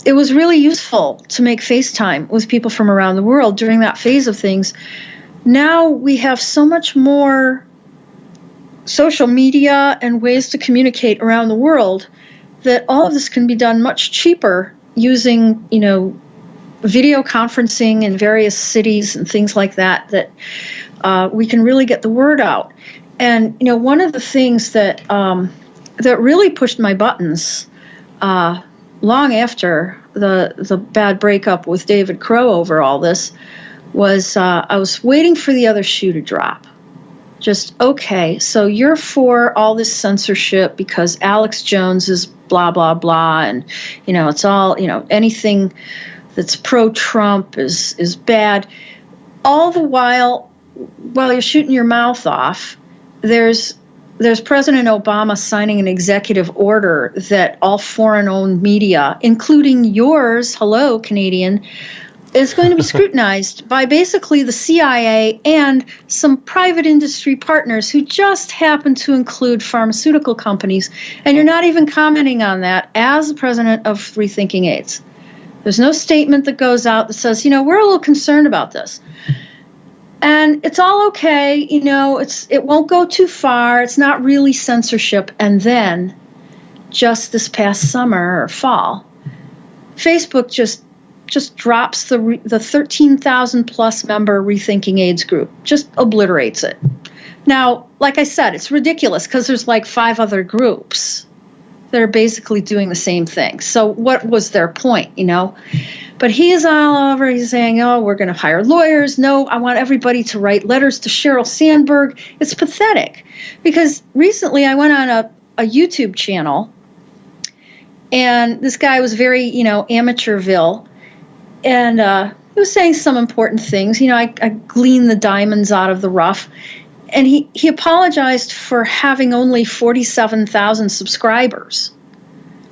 [SPEAKER 2] It was really useful to make FaceTime with people from around the world during that phase of things. Now we have so much more social media and ways to communicate around the world that all of this can be done much cheaper using, video conferencing in various cities and things like that we can really get the word out. And, one of the things that really pushed my buttons long after the bad breakup with David Crow over all this was I was waiting for the other shoe to drop. Just, okay, so you're for all this censorship because Alex Jones is blah, blah, blah, and, it's all, anything that's pro-Trump is bad. All the while you're shooting your mouth off, there's President Obama signing an executive order that all foreign-owned media, including yours, hello, Canadian, is going to be scrutinized by basically the CIA and some private industry partners who just happen to include pharmaceutical companies. And you're not even commenting on that as the president of Rethinking AIDS. There's no statement that goes out that says, we're a little concerned about this. And it's all okay, it won't go too far. It's not really censorship. And then just this past summer or fall, Facebook just drops the 13,000 plus member Rethinking AIDS group, just obliterates it. Now, like I said, it's ridiculous because there's like 5 other groups that are basically doing the same thing. So what was their point, But he is all over. He's saying, oh, we're going to hire lawyers. No, I want everybody to write letters to Sheryl Sandberg. It's pathetic. Because recently I went on a YouTube channel, and this guy was very, amateurville. And he was saying some important things. I gleaned the diamonds out of the rough. And he apologized for having only 47,000 subscribers.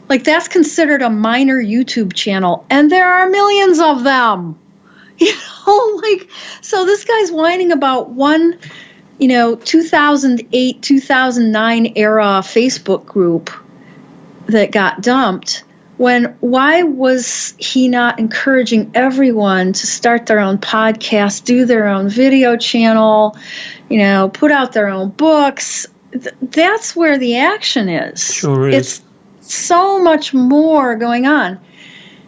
[SPEAKER 2] Like, that's considered a minor YouTube channel, and there are millions of them. So this guy's whining about one, 2008, 2009 era Facebook group that got dumped. Why was he not encouraging everyone to start their own podcast, do their own video channel, put out their own books? That's where the action is.
[SPEAKER 1] Sure is.
[SPEAKER 2] It's so much more going on.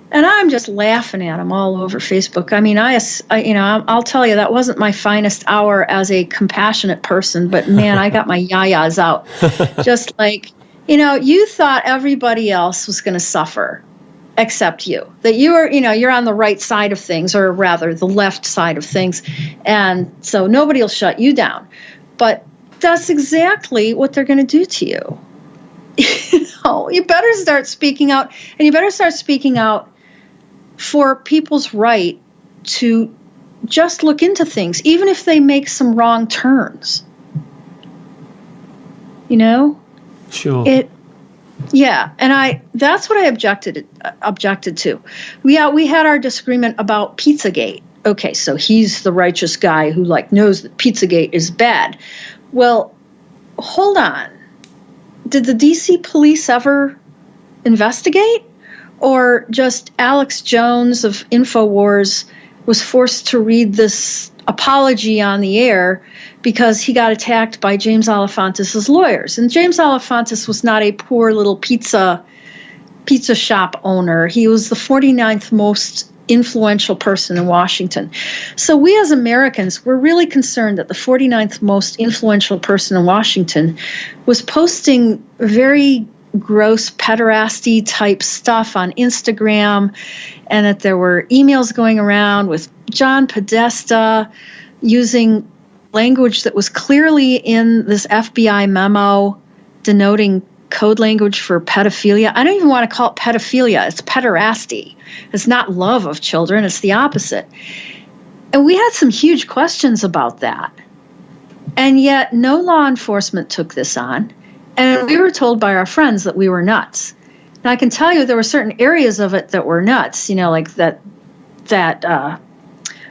[SPEAKER 2] And I'm just laughing at him all over Facebook. I mean, I'll tell you, that wasn't my finest hour as a compassionate person, but man, I got my yayas out. Just like, you thought everybody else was going to suffer except you. That you are, you're on the right side of things, or rather the left side of things. And so nobody will shut you down. But that's exactly what they're going to do to you. You better start speaking out, and you better start speaking out for people's right to just look into things, even if they make some wrong turns.
[SPEAKER 1] Sure.
[SPEAKER 2] Yeah, and that's what I objected to. We had our disagreement about Pizzagate. Okay, so he's the righteous guy who knows that Pizzagate is bad. Well, hold on. Did the DC police ever investigate? Or just Alex Jones of InfoWars was forced to read this apology on the air because he got attacked by James Alefantis' lawyers. And James Alefantis was not a poor little pizza shop owner. He was the 49th most influential person in Washington. So we as Americans were really concerned that the 49th most influential person in Washington was posting very gross pederasty type stuff on Instagram, and that there were emails going around with John Podesta using language that was clearly in this FBI memo denoting code language for pedophilia. I don't even want to call it pedophilia. It's pederasty. It's not love of children. It's the opposite. And we had some huge questions about that. And yet no law enforcement took this on. And we were told by our friends that we were nuts. Now, I can tell you there were certain areas of it that were nuts, like that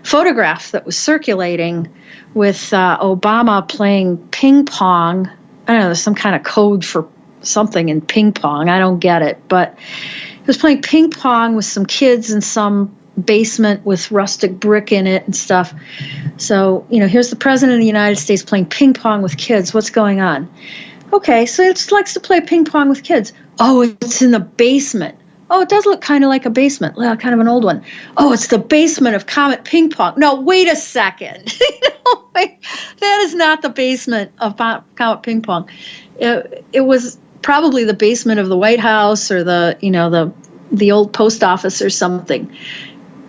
[SPEAKER 2] photograph that was circulating with Obama playing ping pong. I don't know, there's some kind of code for something in ping pong. I don't get it. But he was playing ping pong with some kids in some basement with rustic brick in it and stuff. So, here's the president of the United States playing ping pong with kids. What's going on? Okay, so he just likes to play ping pong with kids. Oh, it's in the basement. Oh, it does look kind of like a basement, kind of an old one. Oh, it's the basement of Comet Ping Pong. No, wait a second. That is not the basement of Comet Ping Pong. It was probably the basement of the White House or the old post office or something.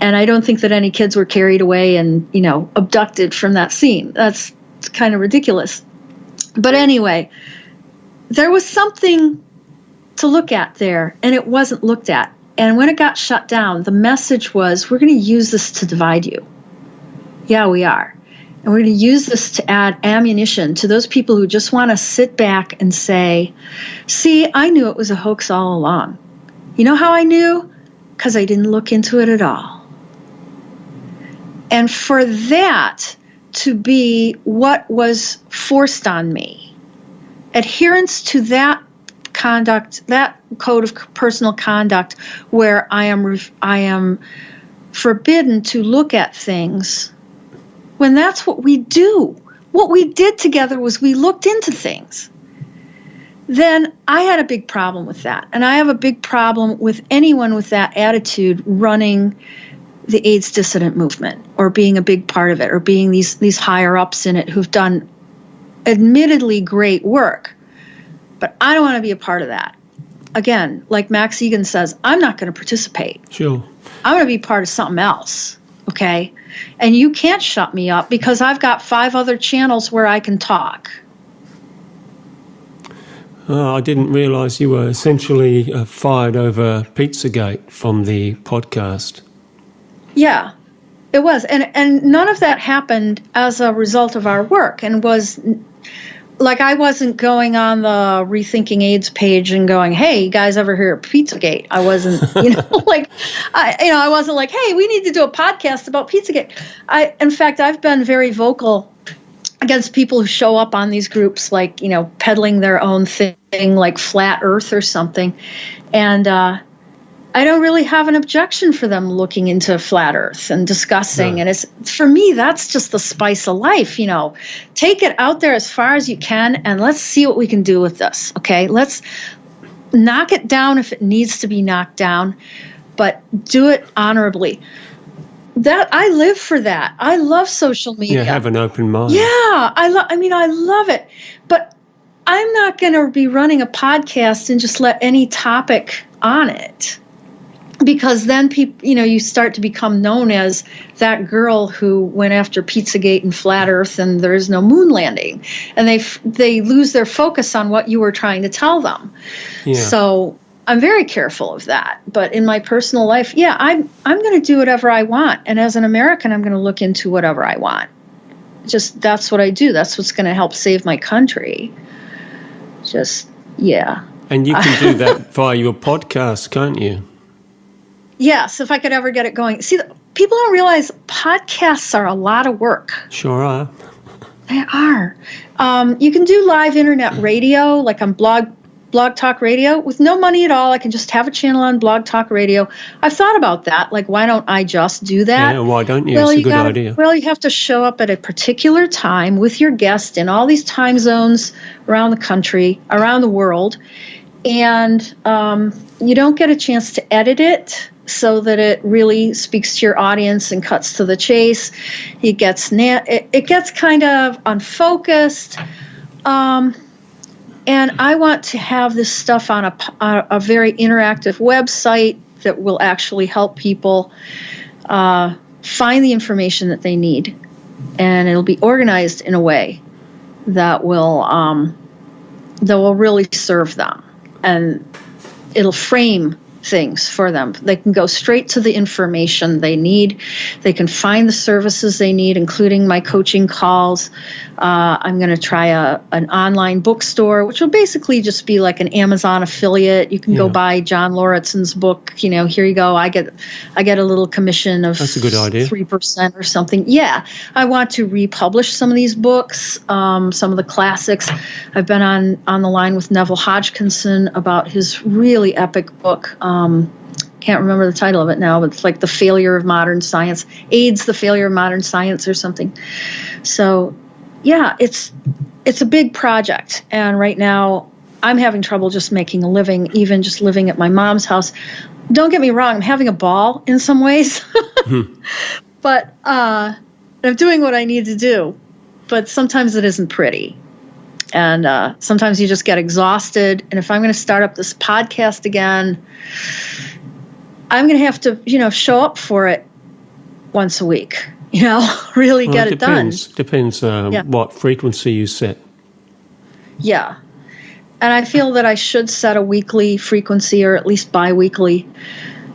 [SPEAKER 2] And I don't think that any kids were carried away and, abducted from that scene. That's kind of ridiculous. But anyway, there was something to look at there, and it wasn't looked at. And when it got shut down, the message was, we're going to use this to divide you. Yeah, we are. And we're going to use this to add ammunition to those people who just want to sit back and say, see, I knew it was a hoax all along. You know how I knew? Because I didn't look into it at all. And for that to be what was forced on me, adherence to that conduct, that code of personal conduct, where I am forbidden to look at things when that's what we do. What we did together was we looked into things. Then I had a big problem with that. And I have a big problem with anyone with that attitude running the AIDS dissident movement or being a big part of it or being these higher ups in it who've done admittedly great work. But I don't want to be a part of that. Again, like Max Egan says, I'm not going to participate.
[SPEAKER 1] Sure.
[SPEAKER 2] I'm going to be part of something else, okay? And you can't shut me up because I've got 5 other channels where I can talk.
[SPEAKER 1] I didn't realise you were essentially fired over Pizzagate from the podcast.
[SPEAKER 2] Yeah, it was. And none of that happened as a result of our work and was... Like, I wasn't going on the Rethinking AIDS page and going, hey, you guys ever hear of Pizzagate? I wasn't, I wasn't like, hey, we need to do a podcast about Pizzagate. In fact, I've been very vocal against people who show up on these groups, like, peddling their own thing, like Flat Earth or something. And I don't really have an objection for them looking into Flat Earth and discussing. No. And for me, that's just the spice of life. Take it out there as far as you can and let's see what we can do with this. Okay. Let's knock it down if it needs to be knocked down, but do it honorably. That I live for that. I love social media.
[SPEAKER 1] Yeah, have an open mind.
[SPEAKER 2] Yeah. I love it, but I'm not going to be running a podcast and just let any topic on it. Because then people, you start to become known as that girl who went after Pizzagate and Flat Earth and there is no moon landing. And they lose their focus on what you were trying to tell them. Yeah. So I'm very careful of that. But in my personal life, yeah, I'm going to do whatever I want. And as an American, I'm going to look into whatever I want. Just that's what I do. That's what's going to help save my country. Yeah.
[SPEAKER 1] And you can do that via your podcast, can't you?
[SPEAKER 2] Yes, if I could ever get it going. See, people don't realize podcasts are a lot of work.
[SPEAKER 1] Sure are.
[SPEAKER 2] They are. You can do live internet radio, like on Blog Talk Radio, with no money at all. I can just have a channel on Blog Talk Radio. I've thought about that. Like, why don't I just do that?
[SPEAKER 1] Yeah, why don't you? Well, it's a good idea.
[SPEAKER 2] Well, you have to show up at a particular time with your guest in all these time zones around the country, around the world, and you don't get a chance to edit it so that it really speaks to your audience and cuts to the chase. It gets kind of unfocused. And I want to have this stuff on a very interactive website that will actually help people find the information that they need. And it'll be organized in a way that will really serve them. And it'll frame things for them. They can go straight to the information they need. They can find the services they need, including my coaching calls. I'm going to try an online bookstore, which will basically just be like an Amazon affiliate. You can go buy John Lauritzon's book. Here you go. I get a little commission of
[SPEAKER 1] That's a good idea.
[SPEAKER 2] 3% or something. Yeah, I want to republish some of these books, some of the classics. I've been on the line with Neville Hodgkinson about his really epic book. Can't remember the title of it now, but it's like The Failure of Modern Science. AIDS, The Failure of Modern Science or something. So, yeah, it's a big project. And right now, I'm having trouble just making a living, even just living at my mom's house. Don't get me wrong, I'm having a ball in some ways. But I'm doing what I need to do. But sometimes it isn't pretty. And sometimes you just get exhausted. And if I'm going to start up this podcast again, I'm going to have to, show up for it once a week, really get it done.
[SPEAKER 1] Depends what frequency you set.
[SPEAKER 2] Yeah. And I feel that I should set a weekly frequency or at least bi-weekly.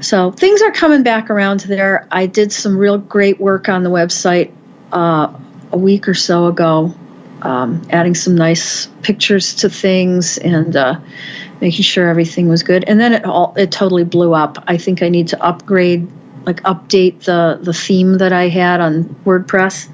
[SPEAKER 2] So things are coming back around there. I did some real great work on the website a week or so ago. Adding some nice pictures to things and making sure everything was good. And then it totally blew up. I think I need to update the theme that I had on WordPress.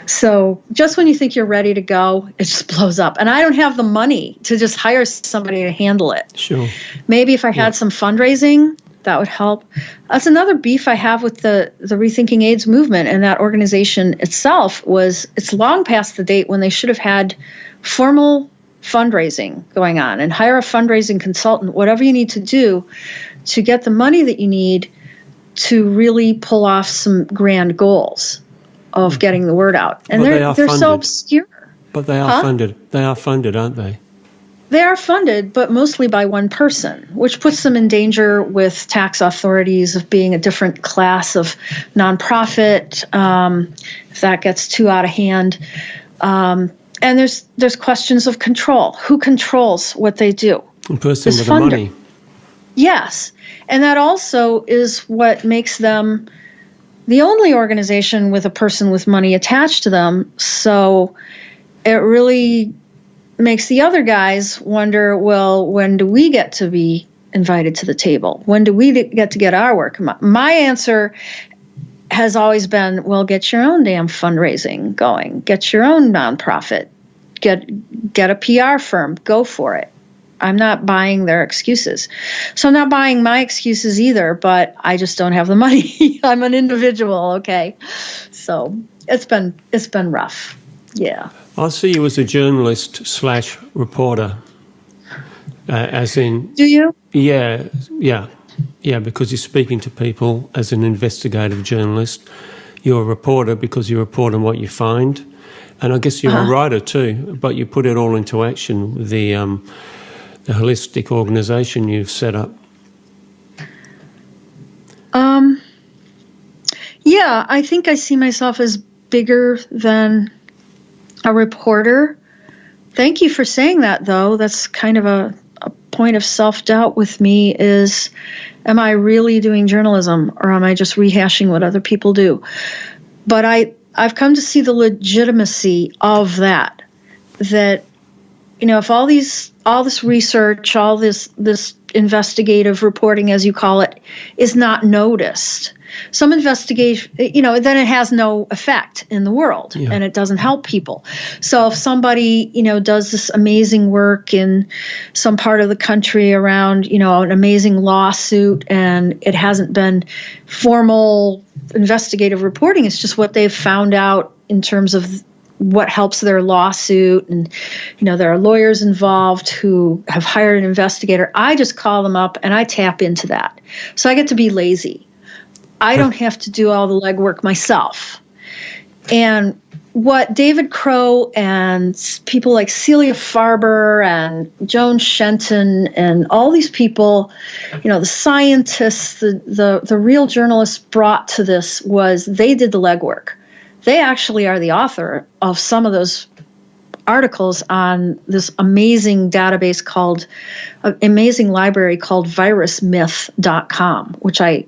[SPEAKER 2] So just when you think you're ready to go, it just blows up. And I don't have the money to just hire somebody to handle it.
[SPEAKER 1] Sure.
[SPEAKER 2] Maybe if I had some fundraising That would help. That's another beef I have with the Rethinking AIDS movement, and that organization itself it's long past the date when they should have had formal fundraising going on and hire a fundraising consultant, whatever you need to do to get the money that you need to really pull off some grand goals of getting the word out. And they're so obscure.
[SPEAKER 1] But they are funded. They are funded, aren't they?
[SPEAKER 2] They are funded, but mostly by one person, which puts them in danger with tax authorities of being a different class of nonprofit if that gets too out of hand. And there's questions of control. Who controls what they do?
[SPEAKER 1] The person with the money.
[SPEAKER 2] Yes. And that also is what makes them the only organization with a person with money attached to them. So it really makes the other guys wonder, well, when do we get to be invited to the table? When do we get to get our work? My answer has always been, well, get your own damn fundraising going. Get your own nonprofit. Get a PR firm. Go for it. I'm not buying their excuses. So I'm not buying my excuses either, but I just don't have the money. I'm an individual, okay? So it's been rough. Yeah.
[SPEAKER 1] I see you as a journalist/reporter, as in...
[SPEAKER 2] Do you?
[SPEAKER 1] Yeah, because you're speaking to people as an investigative journalist. You're a reporter because you report on what you find. And I guess you're a writer too, but you put it all into action with the holistic organisation you've set up.
[SPEAKER 2] Yeah, I think I see myself as bigger than a reporter. Thank you for saying that, though. That's kind of a point of self-doubt with me is, am I really doing journalism or am I just rehashing what other people do? But I've come to see the legitimacy of that, if all this research, all this investigative reporting, as you call it, is not noticed, some investigation, then it has no effect in the world and it doesn't help people. So if somebody, does this amazing work in some part of the country around, an amazing lawsuit and it hasn't been formal investigative reporting, it's just what they've found out in terms of what helps their lawsuit. And, there are lawyers involved who have hired an investigator. I just call them up and I tap into that. So I get to be lazy. I don't have to do all the legwork myself. And what David Crow and people like Celia Farber and Joan Shenton and all these people, the scientists, the real journalists brought to this was they did the legwork. They actually are the author of some of those articles on this amazing database amazing library called virusmyth.com, which I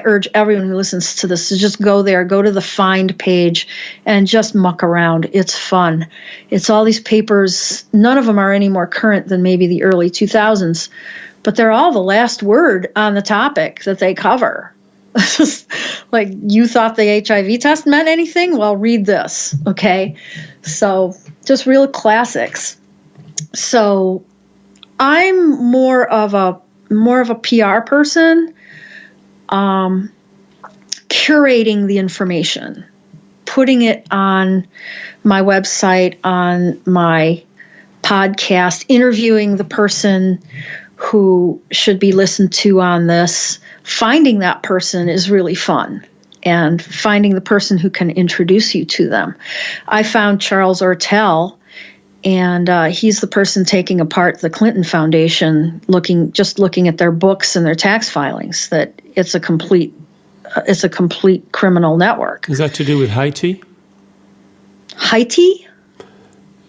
[SPEAKER 2] urge everyone who listens to this to just go there, go to the find page and just muck around. It's fun. It's all these papers. None of them are any more current than maybe the early 2000s, but they're all the last word on the topic that they cover. Like, you thought the HIV test meant anything? Well, read this, okay? So just real classics. So I'm more of a PR person, curating the information, putting it on my website, on my podcast, interviewing the person who should be listened to on this. Finding that person is really fun, and finding the person who can introduce you to them. I found Charles Ortel, and he's the person taking apart the Clinton Foundation, looking at their books and their tax filings, that it's a complete criminal network.
[SPEAKER 1] Is that to do with Haiti?
[SPEAKER 2] Haiti?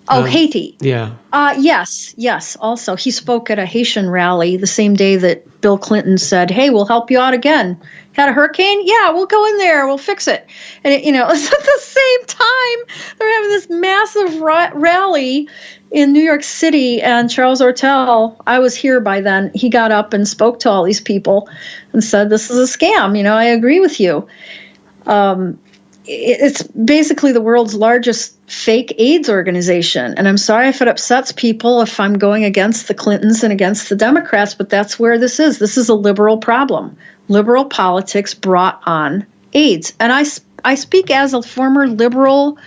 [SPEAKER 2] Oh, Haiti.
[SPEAKER 1] Yeah.
[SPEAKER 2] Yes. Also, he spoke at a Haitian rally the same day that Bill Clinton said, "Hey, we'll help you out again. Had a hurricane? Yeah, we'll go in there. We'll fix it." And it's at the same time they're having this massive rally in New York City. And Charles Ortel, I was here by then. He got up and spoke to all these people and said, "This is a scam. I agree with you." it's basically the world's largest fake AIDS organization. And I'm sorry if it upsets people if I'm going against the Clintons and against the Democrats, but that's where this is. This is a liberal problem. Liberal politics brought on AIDS. And I speak as a former liberal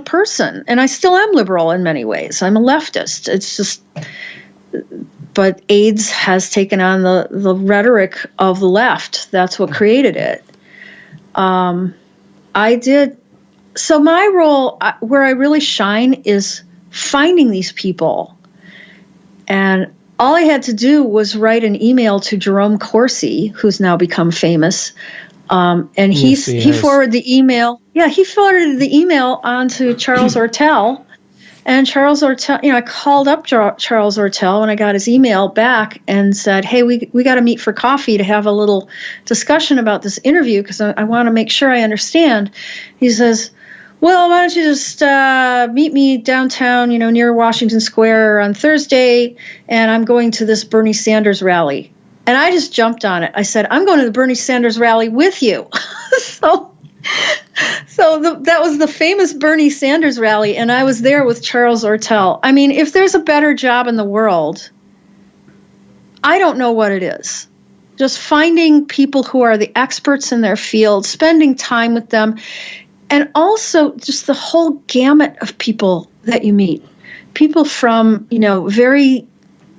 [SPEAKER 2] person, and I still am liberal in many ways. I'm a leftist. It's just, but AIDS has taken on the rhetoric of the left. That's what created it. So my role, where I really shine, is finding these people. And all I had to do was write an email to Jerome Corsi, who's now become famous. And he forwarded the email. Yeah, he forwarded the email on to Charles Ortel. And Charles Ortel, I called up Charles Ortel when I got his email back and said, hey, we got to meet for coffee to have a little discussion about this interview because I want to make sure I understand. He says, well, why don't you just meet me downtown, near Washington Square on Thursday, and I'm going to this Bernie Sanders rally. And I just jumped on it. I said, I'm going to the Bernie Sanders rally with you. That was the famous Bernie Sanders rally, and I was there with Charles Ortel. I mean, if there's a better job in the world, I don't know what it is. Just finding people who are the experts in their field, spending time with them, and also just the whole gamut of people that you meet. People from, very,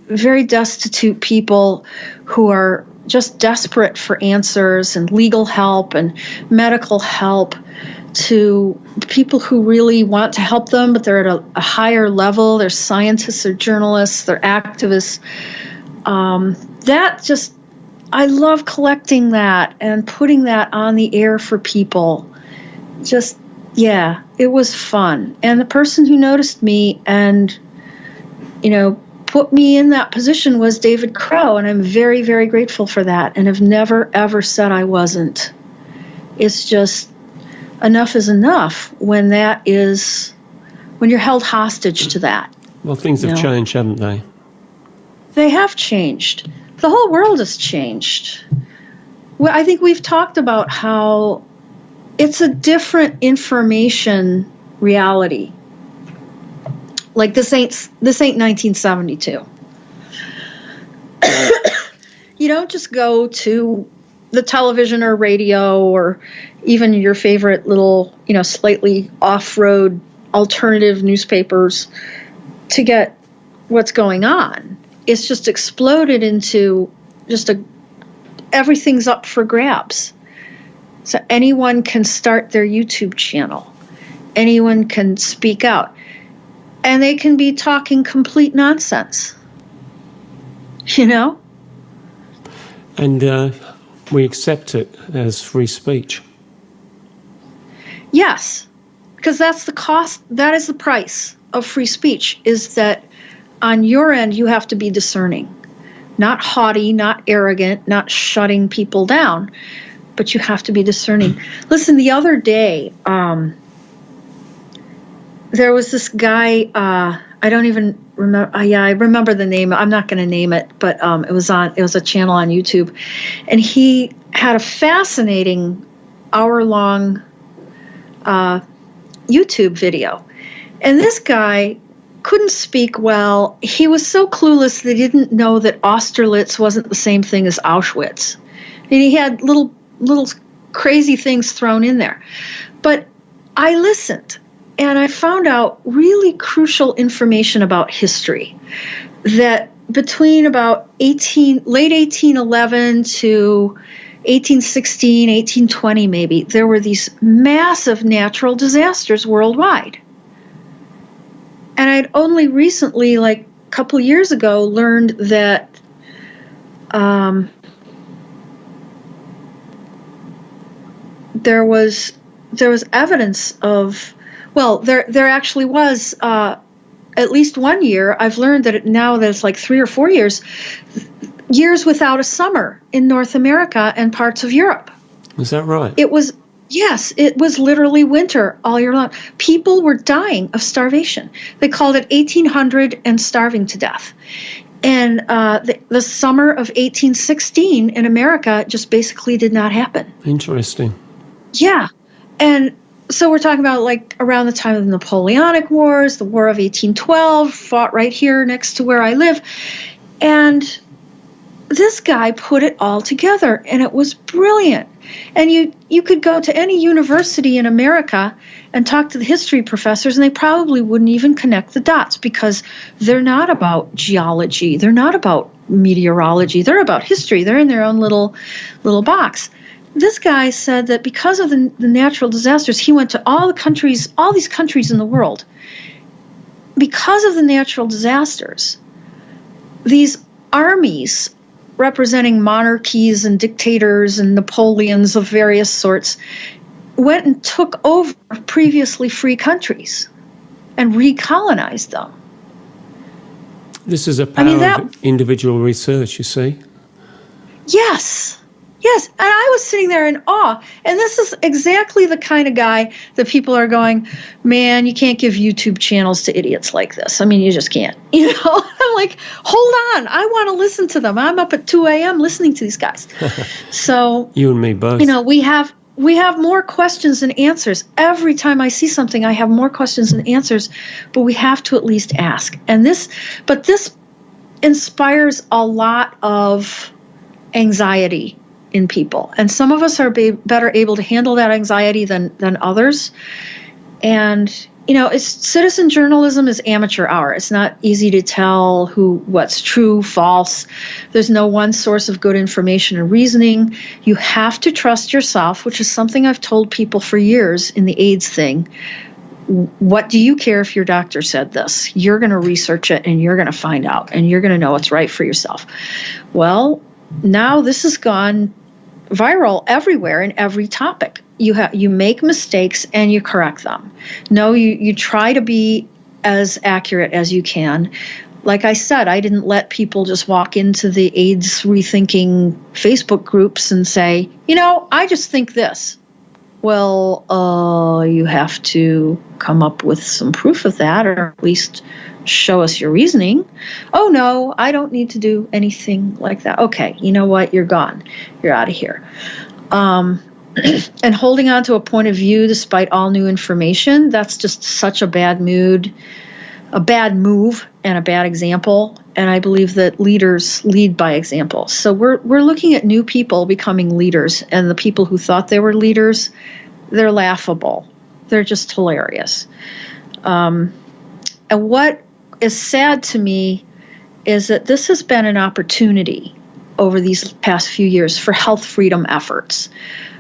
[SPEAKER 2] very destitute people who are just desperate for answers and legal help and medical help, to people who really want to help them, but they're at a higher level. They're scientists, they're journalists, they're activists. I love collecting that and putting that on the air for people. It was fun. And the person who noticed me and, put me in that position was David Crow, and I'm very, very grateful for that, and have never, ever said I wasn't. It's just, enough is enough when you're held hostage to that.
[SPEAKER 1] Well, things have changed, haven't they?
[SPEAKER 2] They have changed. The whole world has changed. Well, I think we've talked about how it's a different information reality. Like this ain't 1972. You don't just go to the television or radio or even your favorite little, slightly off-road alternative newspapers to get what's going on. It's just exploded into everything's up for grabs. So anyone can start their YouTube channel. Anyone can speak out. And they can be talking complete nonsense.
[SPEAKER 1] And we accept it as free speech.
[SPEAKER 2] Yes, because that's the cost. That is the price of free speech, is that on your end you have to be discerning. Not haughty, not arrogant, not shutting people down, but you have to be discerning. Listen, the other day, there was this guy, I don't even remember, I remember the name, I'm not going to name it, but it was a channel on YouTube, and he had a fascinating hour-long YouTube video. And this guy couldn't speak well. He was so clueless that he didn't know that Austerlitz wasn't the same thing as Auschwitz. And he had little crazy things thrown in there. But I listened, and I found out really crucial information about history, that between about late 1811 to 1816, 1820 maybe, there were these massive natural disasters worldwide. And I'd only recently, like a couple years ago, learned that there was evidence of, well, there actually was at least 1 year. I've learned that now that it's like 3 or 4 years without a summer in North America and parts of Europe.
[SPEAKER 1] Is that right?
[SPEAKER 2] Yes, it was literally winter all year long. People were dying of starvation. They called it 1800 and starving to death. And the summer of 1816 in America just basically did not happen.
[SPEAKER 1] Interesting.
[SPEAKER 2] Yeah. And so we're talking about like around the time of the Napoleonic Wars, the War of 1812, fought right here next to where I live. And this guy put it all together, and it was brilliant. And you could go to any university in America and talk to the history professors, and they probably wouldn't even connect the dots, because they're not about geology. They're not about meteorology. They're about history. They're in their own little box. This guy said that because of the natural disasters, he went to all these countries in the world. Because of the natural disasters, these armies representing monarchies and dictators and Napoleons of various sorts went and took over previously free countries and recolonized them.
[SPEAKER 1] This is a power of individual research, you see.
[SPEAKER 2] Yes. And I was sitting there in awe. And this is exactly the kind of guy that people are going, man, you can't give YouTube channels to idiots like this. I mean, you just can't. I'm like, hold on. I want to listen to them. I'm up at 2 a.m. listening to these guys. So
[SPEAKER 1] you and me both.
[SPEAKER 2] We have more questions than answers. Every time I see something, I have more questions than answers, but we have to at least ask. This inspires a lot of anxiety in people. And some of us are better able to handle that anxiety than others. And, citizen journalism is amateur hour. It's not easy to tell what's true, false. There's no one source of good information and reasoning. You have to trust yourself, which is something I've told people for years in the AIDS thing. What do you care if your doctor said this? You're going to research it, and you're going to find out, and you're going to know what's right for yourself. Well, now this has gone viral everywhere in every topic. You make mistakes and you correct them. No, you try to be as accurate as you can. Like I said, I didn't let people just walk into the AIDS Rethinking Facebook groups and say, I just think this. Well, you have to come up with some proof of that, or at least show us your reasoning. Oh, no, I don't need to do anything like that. Okay, you know what? You're gone. You're out of here. And holding on to a point of view despite all new information, that's just such a bad move, and a bad example. And I believe that leaders lead by example. So we're looking at new people becoming leaders, and the people who thought they were leaders, they're laughable. They're just hilarious. And what is sad to me is that this has been an opportunity over these past few years for health freedom efforts,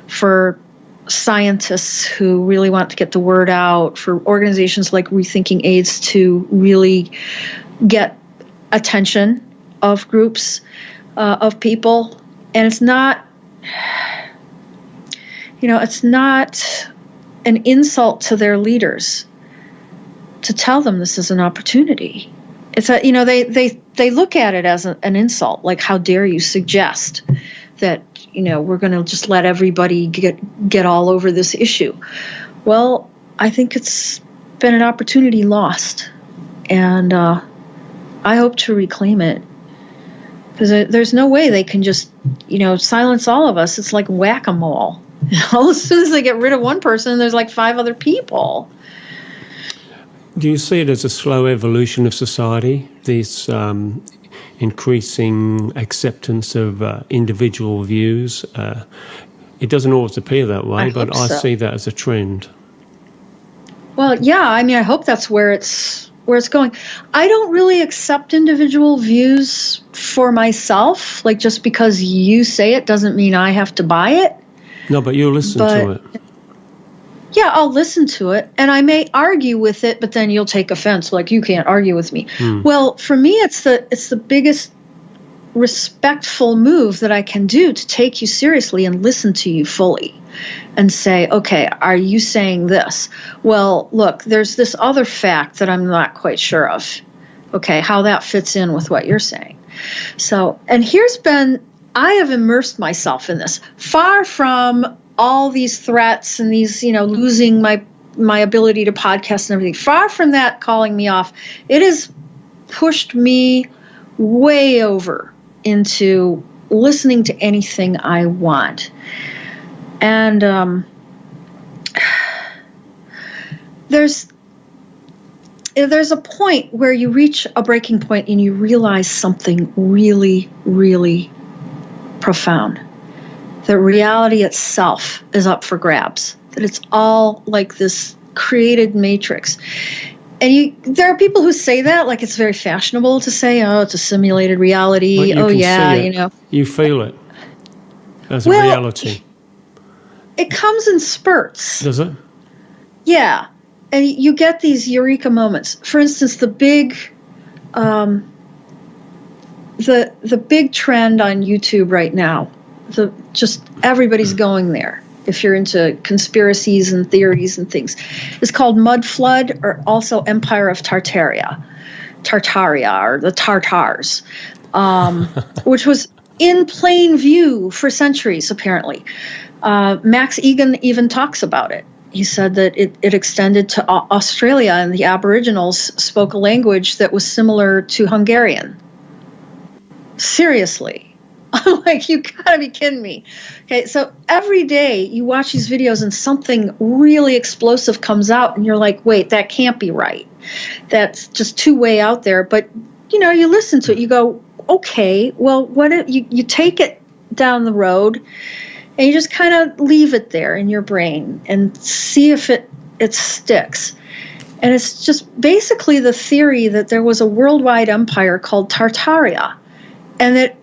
[SPEAKER 2] for scientists who really want to get the word out, for organizations like Rethinking AIDS to really get attention of groups of people. And it's not, it's not an insult to their leaders to tell them this is an opportunity. It's they look at it as an insult, like, how dare you suggest that we're going to just let everybody get all over this issue. Well, I think it's been an opportunity lost, and I hope to reclaim it, because there's no way they can just silence all of us. It's like whack-a-mole. As soon as they get rid of one person, there's like 5 other people.
[SPEAKER 1] Do you see it as a slow evolution of society, this increasing acceptance of individual views? It doesn't always appear that way, but I see that as a trend.
[SPEAKER 2] Well, yeah, I hope that's where it's going. I don't really accept individual views for myself. Like, just because you say it doesn't mean I have to buy it.
[SPEAKER 1] No, but you'll listen to it.
[SPEAKER 2] Yeah, I'll listen to it, and I may argue with it, but then you'll take offense, like, you can't argue with me. Well, for me, it's the biggest respectful move that I can do to take you seriously and listen to you fully and say, okay, are you saying this? Well, look, there's this other fact that I'm not quite sure of. Okay, how that fits in with what you're saying. So, and I have immersed myself in this, far from all these threats and these, losing my ability to podcast and everything. Far from that calling me off, it has pushed me way over into listening to anything I want. And there's a point where you reach a breaking point and you realize something really, really profound. That reality itself is up for grabs. That it's all like this created matrix. And there are people who say that, like it's very fashionable to say, oh, it's a simulated reality. Oh, yeah, you know.
[SPEAKER 1] You feel it as a reality.
[SPEAKER 2] It comes in spurts.
[SPEAKER 1] Does it?
[SPEAKER 2] Yeah. And you get these eureka moments. For instance, the big trend on YouTube right now, just everybody's going there. If you're into conspiracies and theories and things, is called Mud Flood, or also Empire of Tartaria, or the Tartars, which was in plain view for centuries, apparently. Max Egan even talks about it. He said that it extended to Australia, and the Aboriginals spoke a language that was similar to Hungarian. Seriously. I'm like, you gotta be kidding me. Okay, so every day you watch these videos and something really explosive comes out and you're like, wait, that can't be right. That's just too way out there. But, you know, you listen to it, you go, okay, well, what if you take it down the road and you just kind of leave it there in your brain and see if it sticks. And it's just basically the theory that there was a worldwide empire called Tartaria, and that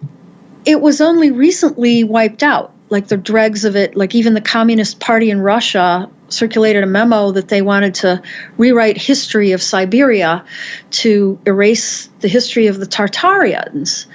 [SPEAKER 2] it was only recently wiped out. Like the dregs of it, like even the Communist Party in Russia circulated a memo that they wanted to rewrite history of Siberia to erase the history of the Tartarians.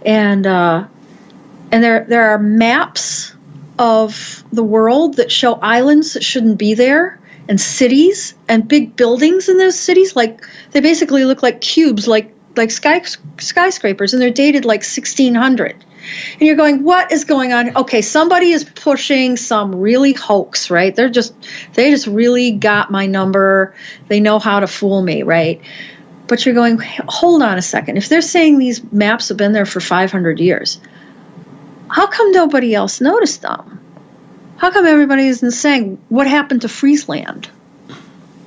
[SPEAKER 2] And there are maps of the world that show islands that shouldn't be there, and cities and big buildings in those cities. Like they basically look like cubes, like skyscrapers, and they're dated like 1600. And you're going, what is going on? Okay, somebody is pushing some really hoax, right? They just really got my number. They know how to fool me, right? But you're going, hold on a second. If they're saying these maps have been there for 500 years, how come nobody else noticed them? How come everybody isn't saying, what happened to Friesland?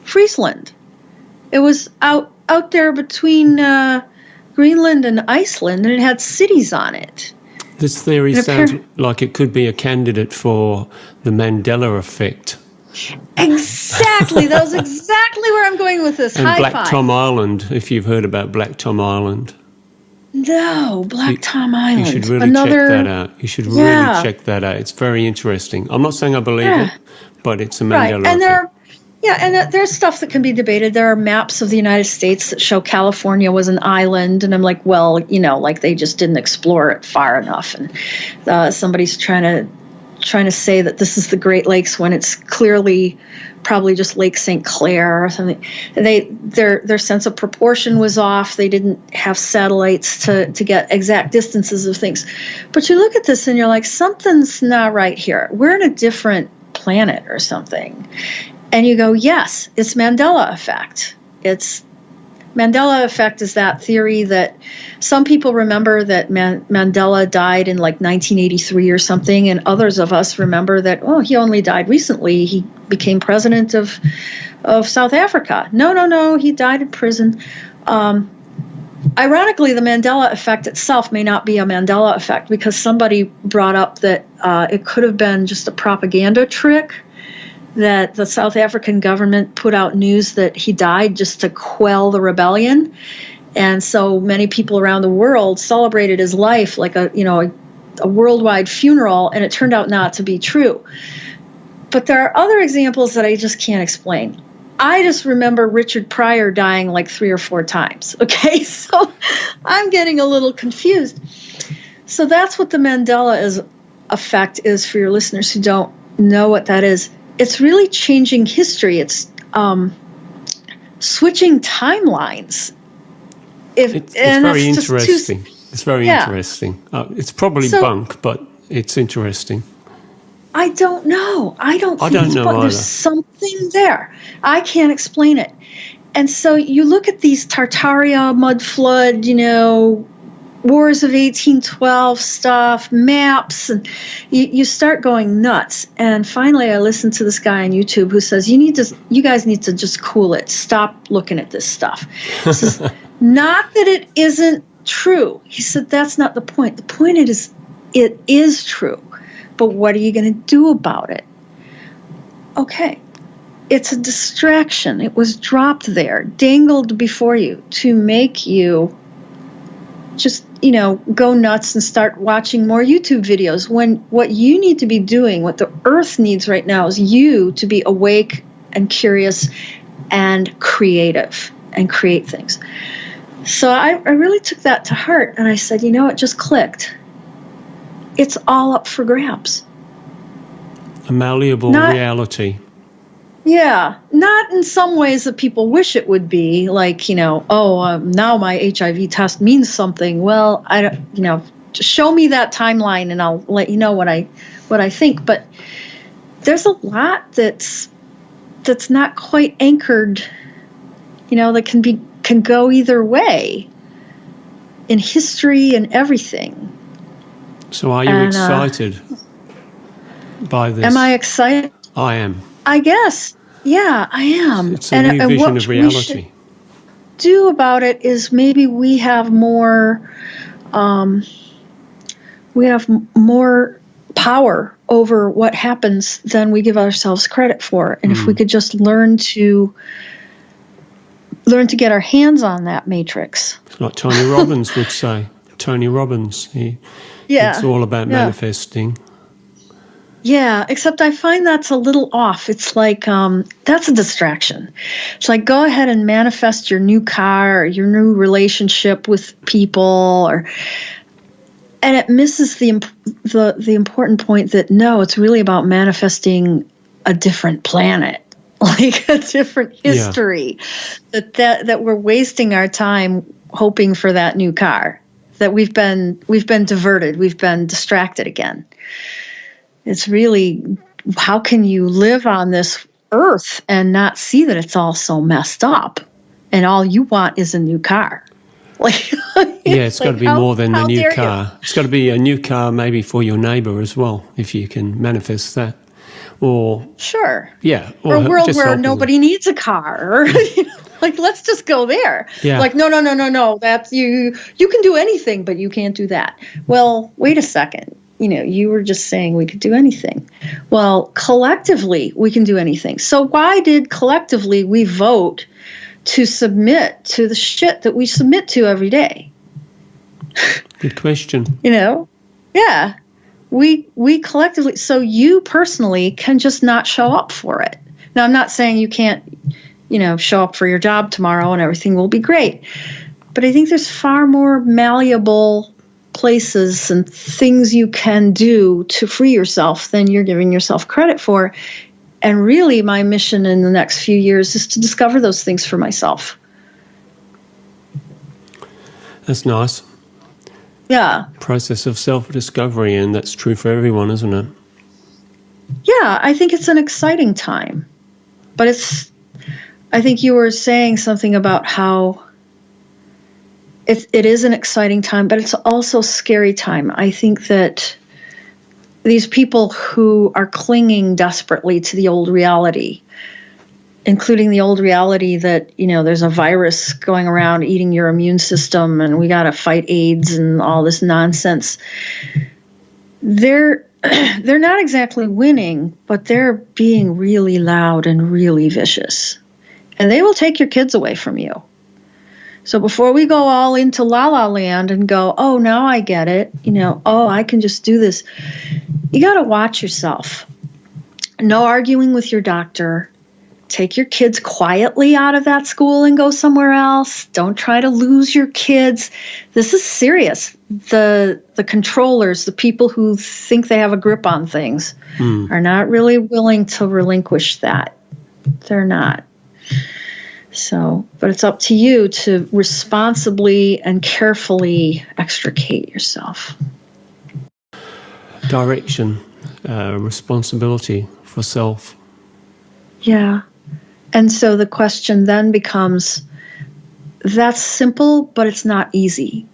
[SPEAKER 2] Friesland. It was out there between Greenland and Iceland, and it had cities on it.
[SPEAKER 1] This theory sounds like it could be a candidate for the Mandela Effect.
[SPEAKER 2] Exactly. That was exactly where I'm going with this.
[SPEAKER 1] And Black Tom Island, if you've heard about Black Tom Island.
[SPEAKER 2] No, Tom Island.
[SPEAKER 1] You should really check that out. You should really check that out. It's very interesting. I'm not saying I believe it, but it's a Mandela Effect.
[SPEAKER 2] And there's stuff that can be debated. There are maps of the United States that show California was an island, and I'm like, well, you know, like they just didn't explore it far enough. And somebody's trying to say that this is the Great Lakes when it's clearly probably just Lake St. Clair or something. Their sense of proportion was off. They didn't have satellites to get exact distances of things. But you look at this and you're like, something's not right here. We're in a different planet or something. And you go, yes, it's Mandela Effect. Mandela Effect is that theory that some people remember that Mandela died in like 1983 or something, and others of us remember that, oh, he only died recently. He became president of South Africa. No, he died in prison. Ironically, the Mandela Effect itself may not be a Mandela Effect, because somebody brought up that it could have been just a propaganda trick, that the South African government put out news that he died just to quell the rebellion. And so many people around the world celebrated his life like a worldwide funeral, and it turned out not to be true. But there are other examples that I just can't explain. I just remember Richard Pryor dying like 3 or 4 times. Okay, so I'm getting a little confused. So that's what the Mandela Effect is for your listeners who don't know what that is. It's really changing history. It's switching timelines.
[SPEAKER 1] It's very interesting. It's very interesting. It's probably bunk, but it's interesting.
[SPEAKER 2] I don't know. I don't know either. There's something there. I can't explain it. And so you look at these Tartaria, mud flood, Wars of 1812 stuff, maps, and you start going nuts. And finally, I listened to this guy on YouTube who says, you guys need to just cool it. Stop looking at this stuff. He says, not that it isn't true. He said, that's not the point. The point is, it is true. But what are you going to do about it? Okay. It's a distraction. It was dropped there, dangled before you to make you just, go nuts and start watching more YouTube videos, when what you need to be doing, what the earth needs right now, is you to be awake and curious and creative and create things. So I really took that to heart, and I said, it just clicked. It's all up for grabs.
[SPEAKER 1] A malleable reality.
[SPEAKER 2] Yeah, not in some ways that people wish it would be, like, now my HIV test means something. Well, I don't, just show me that timeline and I'll let you know what I think. But there's a lot that's not quite anchored, that can go either way in history and everything.
[SPEAKER 1] So are you excited by this?
[SPEAKER 2] Am I excited?
[SPEAKER 1] I am.
[SPEAKER 2] I guess. Yeah, I am.
[SPEAKER 1] It's a new vision of reality. What we should
[SPEAKER 2] do about it is maybe we have more power over what happens than we give ourselves credit for. And if we could just learn to get our hands on that matrix.
[SPEAKER 1] It's like Tony Robbins would say. Tony Robbins, it's all about manifesting.
[SPEAKER 2] Yeah, except I find that's a little off. It's like, that's a distraction. It's like, go ahead and manifest your new car or your new relationship with people, and it misses the important point that, no, it's really about manifesting a different planet, like a different history, that we're wasting our time hoping for that new car, that we've been diverted, we've been distracted again. It's really, how can you live on this earth and not see that it's all so messed up and all you want is a new car?
[SPEAKER 1] It's got to be more than the new car. It's got to be a new car maybe for your neighbor as well, if you can manifest that. Or
[SPEAKER 2] sure.
[SPEAKER 1] Yeah.
[SPEAKER 2] Or a world where nobody needs a car. Or, let's just go there.
[SPEAKER 1] Yeah.
[SPEAKER 2] No. That's you can do anything, but you can't do that. Well, wait a second. You were just saying we could do anything. Well, collectively, we can do anything. So why did collectively we vote to submit to the shit that we submit to every day?
[SPEAKER 1] Good question.
[SPEAKER 2] Yeah. We collectively, so you personally can just not show up for it. Now, I'm not saying you can't, show up for your job tomorrow and everything will be great. But I think there's far more malleable places and things you can do to free yourself than you're giving yourself credit for. And really, my mission in the next few years is to discover those things for myself.
[SPEAKER 1] That's nice.
[SPEAKER 2] Yeah.
[SPEAKER 1] Process of self-discovery, and that's true for everyone, isn't it?
[SPEAKER 2] Yeah, I think it's an exciting time. But I think you were saying something about how it is an exciting time, but it's also a scary time. I think that these people who are clinging desperately to the old reality, including the old reality that, there's a virus going around eating your immune system and we got to fight AIDS and all this nonsense, they're not exactly winning, but they're being really loud and really vicious. And they will take your kids away from you. So before we go all into la la land and go, oh, now I get it, I can just do this, you got to watch yourself. No arguing with your doctor. Take your kids quietly out of that school and go somewhere else. Don't try to lose your kids. This is serious. The controllers, the people who think they have a grip on things, are not really willing to relinquish that. They're not. So, but it's up to you to responsibly and carefully extricate yourself.
[SPEAKER 1] Direction, responsibility for self.
[SPEAKER 2] Yeah. And so the question then becomes, that's simple, but it's not easy.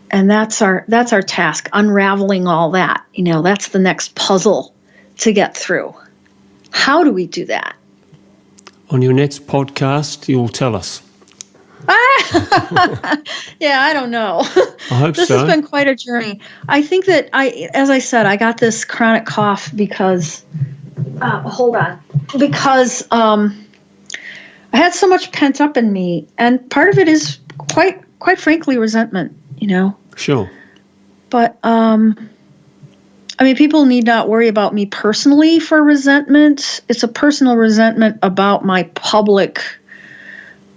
[SPEAKER 2] And that's our task, unraveling all that. That's the next puzzle to get through. How do we do that?
[SPEAKER 1] On your next podcast, you'll tell us.
[SPEAKER 2] Yeah, I don't know.
[SPEAKER 1] I hope
[SPEAKER 2] this
[SPEAKER 1] so.
[SPEAKER 2] has been quite a journey. I think that as I said, I got this chronic cough because, because I had so much pent up in me, and part of it is quite frankly resentment.
[SPEAKER 1] Sure.
[SPEAKER 2] But people need not worry about me personally for resentment. It's a personal resentment about my public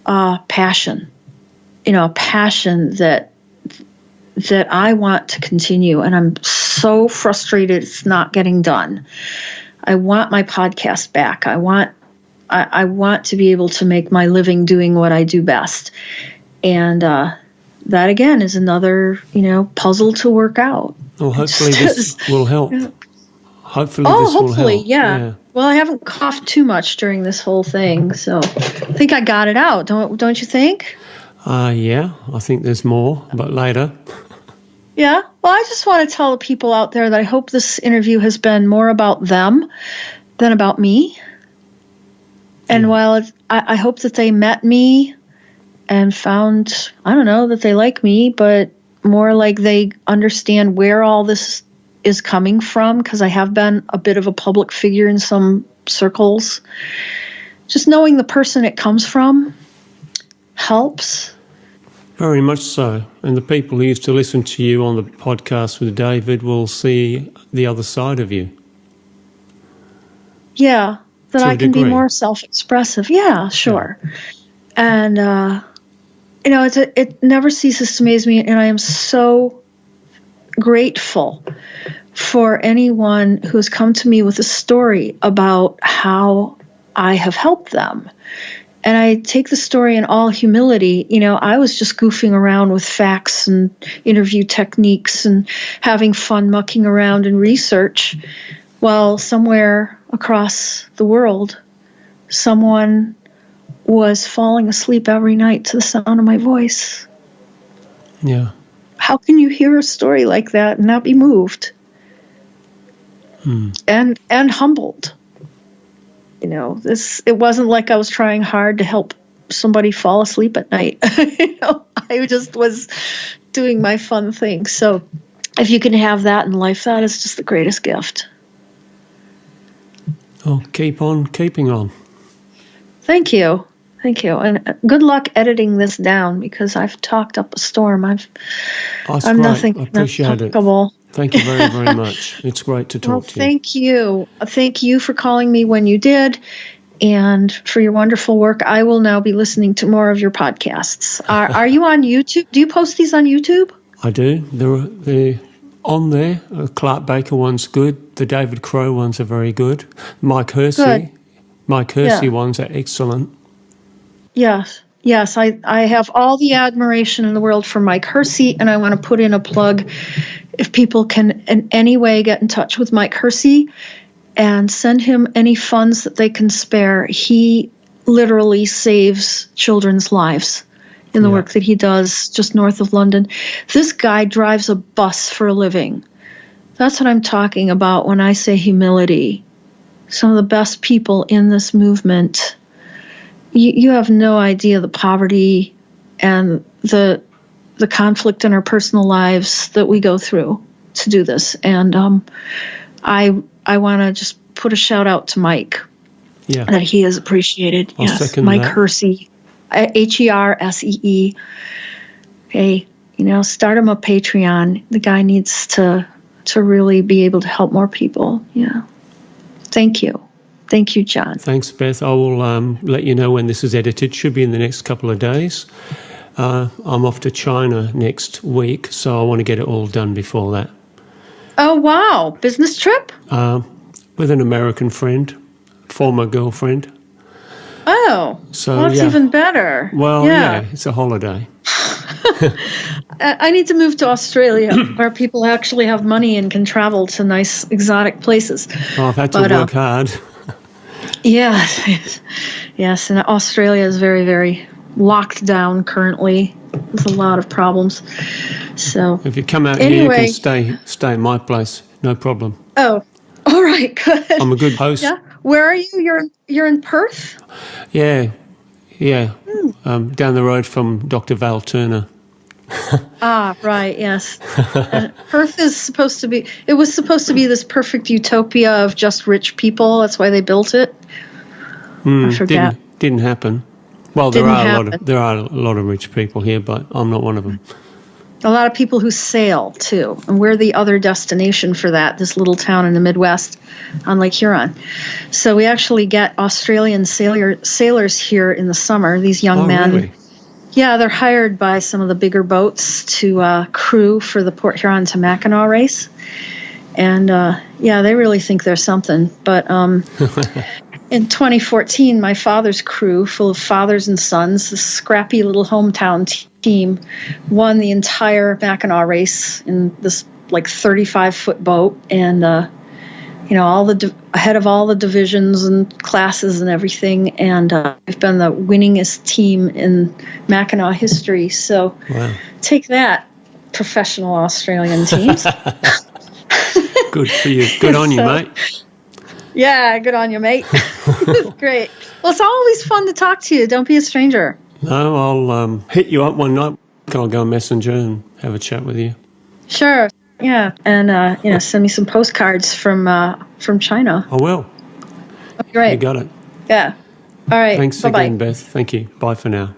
[SPEAKER 2] passion. A passion that I want to continue, and I'm so frustrated it's not getting done. I want my podcast back. I want to be able to make my living doing what I do best. And that again is another, puzzle to work out.
[SPEAKER 1] Well, hopefully this will help. Hopefully,
[SPEAKER 2] yeah. Well, I haven't coughed too much during this whole thing, so I think I got it out. Don't you think?
[SPEAKER 1] Yeah, I think there's more, but later.
[SPEAKER 2] Yeah. Well, I just want to tell the people out there that I hope this interview has been more about them than about me. And while I hope that they met me and found, that they like me, but more like they understand where all this is coming from, because I have been a bit of a public figure in some circles. Just knowing the person it comes from helps.
[SPEAKER 1] Very much so. And the people who used to listen to you on the podcast with David will see the other side of you.
[SPEAKER 2] Yeah, that I can be more self-expressive. Yeah, sure. Yeah. And, it never ceases to amaze me, and I am so grateful for anyone who's come to me with a story about how I have helped them. And I take the story in all humility. I was just goofing around with facts and interview techniques and having fun mucking around in research, while somewhere across the world, someone was falling asleep every night to the sound of my voice.
[SPEAKER 1] Yeah.
[SPEAKER 2] How can you hear a story like that and not be moved? And humbled? It wasn't like I was trying hard to help somebody fall asleep at night. I just was doing my fun thing. So if you can have that in life, that is just the greatest gift.
[SPEAKER 1] Oh, keep on keeping on.
[SPEAKER 2] Thank you. And good luck editing this down, because I've talked up a storm. I'm nothing.
[SPEAKER 1] I appreciate it. Thank you very, very much. It's great to talk to you.
[SPEAKER 2] Thank you. Thank you for calling me when you did, and for your wonderful work. I will now be listening to more of your podcasts. Are you on YouTube? Do you post these on YouTube?
[SPEAKER 1] I do. They're on there. Clark Baker one's good. The David Crow ones are very good. Mike Hersey ones are excellent.
[SPEAKER 2] Yes, I have all the admiration in the world for Mike Hersey, and I want to put in a plug. If people can in any way get in touch with Mike Hersey and send him any funds that they can spare, he literally saves children's lives in the work that he does just north of London. This guy drives a bus for a living. That's what I'm talking about when I say humility. Some of the best people in this movement. You have no idea the poverty and the conflict in our personal lives that we go through to do this. And I want to just put a shout out to Mike. Yeah. That he is appreciated.
[SPEAKER 1] I'll second
[SPEAKER 2] Mike
[SPEAKER 1] that.
[SPEAKER 2] Hersey, Hersee. Hey, start him a Patreon. The guy needs to really be able to help more people. Yeah. Thank you. Thank you, John.
[SPEAKER 1] Thanks, Beth. I will let you know when this is edited. Should be in the next couple of days. I'm off to China next week, so I want to get it all done before that.
[SPEAKER 2] Oh, wow. Business trip?
[SPEAKER 1] With an American friend, former girlfriend.
[SPEAKER 2] Oh, so well, that's even better.
[SPEAKER 1] Well, yeah, it's a holiday.
[SPEAKER 2] I need to move to Australia where people actually have money and can travel to nice exotic places.
[SPEAKER 1] Oh, I've had to work hard.
[SPEAKER 2] Yes, and Australia is very, very locked down currently. There's a lot of problems. So
[SPEAKER 1] if you come out
[SPEAKER 2] anyway,
[SPEAKER 1] here, you can stay in my place, no problem.
[SPEAKER 2] Oh, all right, good.
[SPEAKER 1] I'm a good host.
[SPEAKER 2] Yeah. Where are you? You're in Perth?
[SPEAKER 1] Yeah. Down the road from Dr. Val Turner.
[SPEAKER 2] Ah, right, yes. Perth is supposed to be, it was supposed to be this perfect utopia of just rich people. That's why they built it. I forget.
[SPEAKER 1] Didn't happen. Well, there are a lot of rich people here, but I'm not one of them.
[SPEAKER 2] A lot of people who sail, too. And we're the other destination for that, this little town in the Midwest on Lake Huron. So we actually get Australian sailors here in the summer, these young men.
[SPEAKER 1] Really?
[SPEAKER 2] Yeah, they're hired by some of the bigger boats to crew for the Port Huron to Mackinac race. And, they really think they're something. But in 2014, my father's crew, full of fathers and sons, this scrappy little hometown team, won the entire Mackinac race in this, 35-foot boat. And, ahead of all the divisions and classes and everything, and we've been the winningest team in Mackinac history. So take that, professional Australian teams.
[SPEAKER 1] Good for you. Good on you, mate.
[SPEAKER 2] Yeah, good on you, mate. Great. Well, it's always fun to talk to you. Don't be a stranger.
[SPEAKER 1] No, I'll hit you up one night. I'll go Messenger and have a chat with you.
[SPEAKER 2] Sure. Yeah, and send me some postcards from China.
[SPEAKER 1] I will.
[SPEAKER 2] Great.
[SPEAKER 1] You got it.
[SPEAKER 2] Yeah. All right.
[SPEAKER 1] Thanks
[SPEAKER 2] Bye-bye.
[SPEAKER 1] again, Beth. Thank you. Bye for now.